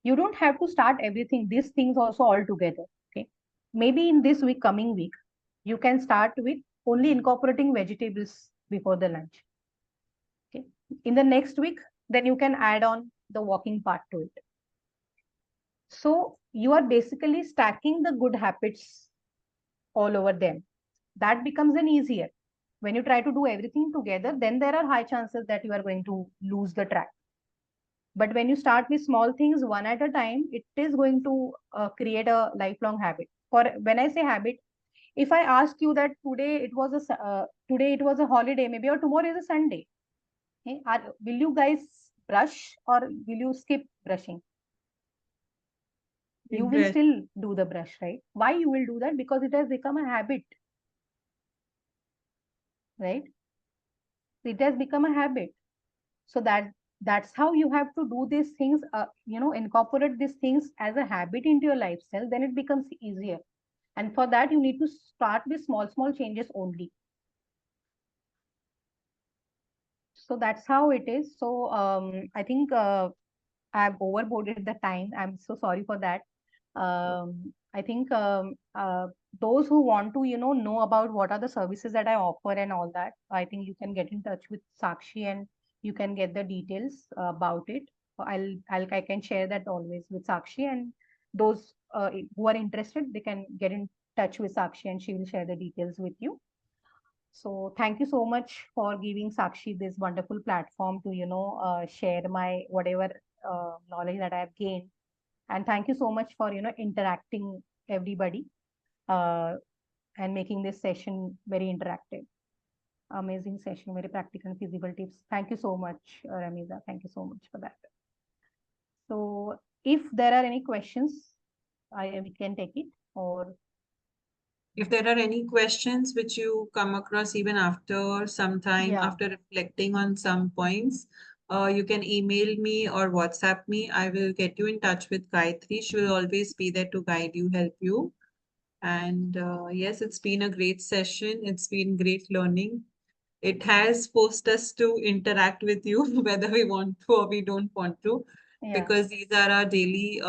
[SPEAKER 3] you don't have to start everything, these things also all together. Okay. Maybe in this week, coming week, you can start with only incorporating vegetables before the lunch. Okay. In the next week, then you can add on the walking part to it. So you are basically stacking the good habits all over them. That becomes an easier. When you try to do everything together, then there are high chances that you are going to lose the track. But when you start with small things one at a time, it is going to create a lifelong habit. For when I say habit, if I ask you that today it was a holiday, maybe, or tomorrow is a Sunday, okay? Will you guys brush or will you skip brushing? You will still do the brush, right? Why you will do that? Because it has become a habit, right? It has become a habit. So that's how you have to do these things, incorporate these things as a habit into your lifestyle, then it becomes easier. And for that, you need to start with small changes only. So that's how it is. So I think I've overboarded the time. I'm so sorry for that. I think those who want to, know about what are the services that I offer and all that, I think you can get in touch with Sakshi and you can get the details about it. I can share that always with Sakshi, and those who are interested, they can get in touch with Sakshi and she will share the details with you. So thank you so much for giving Sakshi this wonderful platform to, share my whatever knowledge that I have gained. And thank you so much for, interacting everybody and making this session very interactive. Amazing session, very practical and feasible tips. Thank you so much, Ramiza. Thank you so much for that. So if there are any questions, we can take it, or
[SPEAKER 1] If there are any questions which you come across even after some time, after reflecting on some points, you can email me or WhatsApp me. I will get you in touch with Gayatri. She will always be there to guide you, help you. And yes, it's been a great session. It's been great learning. It has forced us to interact with you, whether we want to or we don't want to, because these are our daily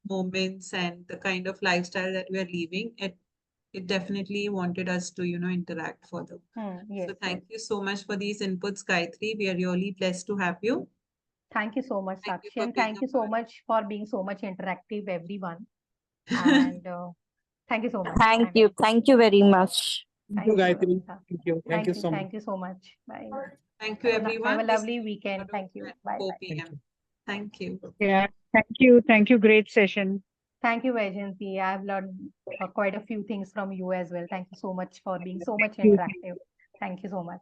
[SPEAKER 1] moments and the kind of lifestyle that we are living. It definitely wanted us to, interact further. So thank you so much for these inputs, Gayatri. We are really blessed to have you.
[SPEAKER 3] Thank you so much,
[SPEAKER 1] Thank you
[SPEAKER 3] Sakshi,
[SPEAKER 1] for
[SPEAKER 3] and
[SPEAKER 1] being
[SPEAKER 3] thank
[SPEAKER 1] a
[SPEAKER 3] you so
[SPEAKER 1] part.
[SPEAKER 3] much for being so much interactive, everyone. And thank you so much.
[SPEAKER 6] Thank you very much.
[SPEAKER 2] Thank you, Gayatri. Thank you.
[SPEAKER 3] Thank you.
[SPEAKER 2] So much.
[SPEAKER 3] Thank you so much. Bye.
[SPEAKER 1] Thank you, everyone.
[SPEAKER 3] Have a
[SPEAKER 1] We'll
[SPEAKER 3] lovely
[SPEAKER 1] see you
[SPEAKER 3] weekend.
[SPEAKER 1] tomorrow
[SPEAKER 3] Thank you.
[SPEAKER 1] at
[SPEAKER 3] Bye.
[SPEAKER 1] 4
[SPEAKER 3] Bye.
[SPEAKER 1] p.m. Thank you.
[SPEAKER 4] Yeah. Thank you. Thank you. Great session.
[SPEAKER 3] Thank you, Vajanti. I've learned quite a few things from you as well. Thank you so much for being so much
[SPEAKER 4] Thank you.
[SPEAKER 3] interactive. Thank you so much.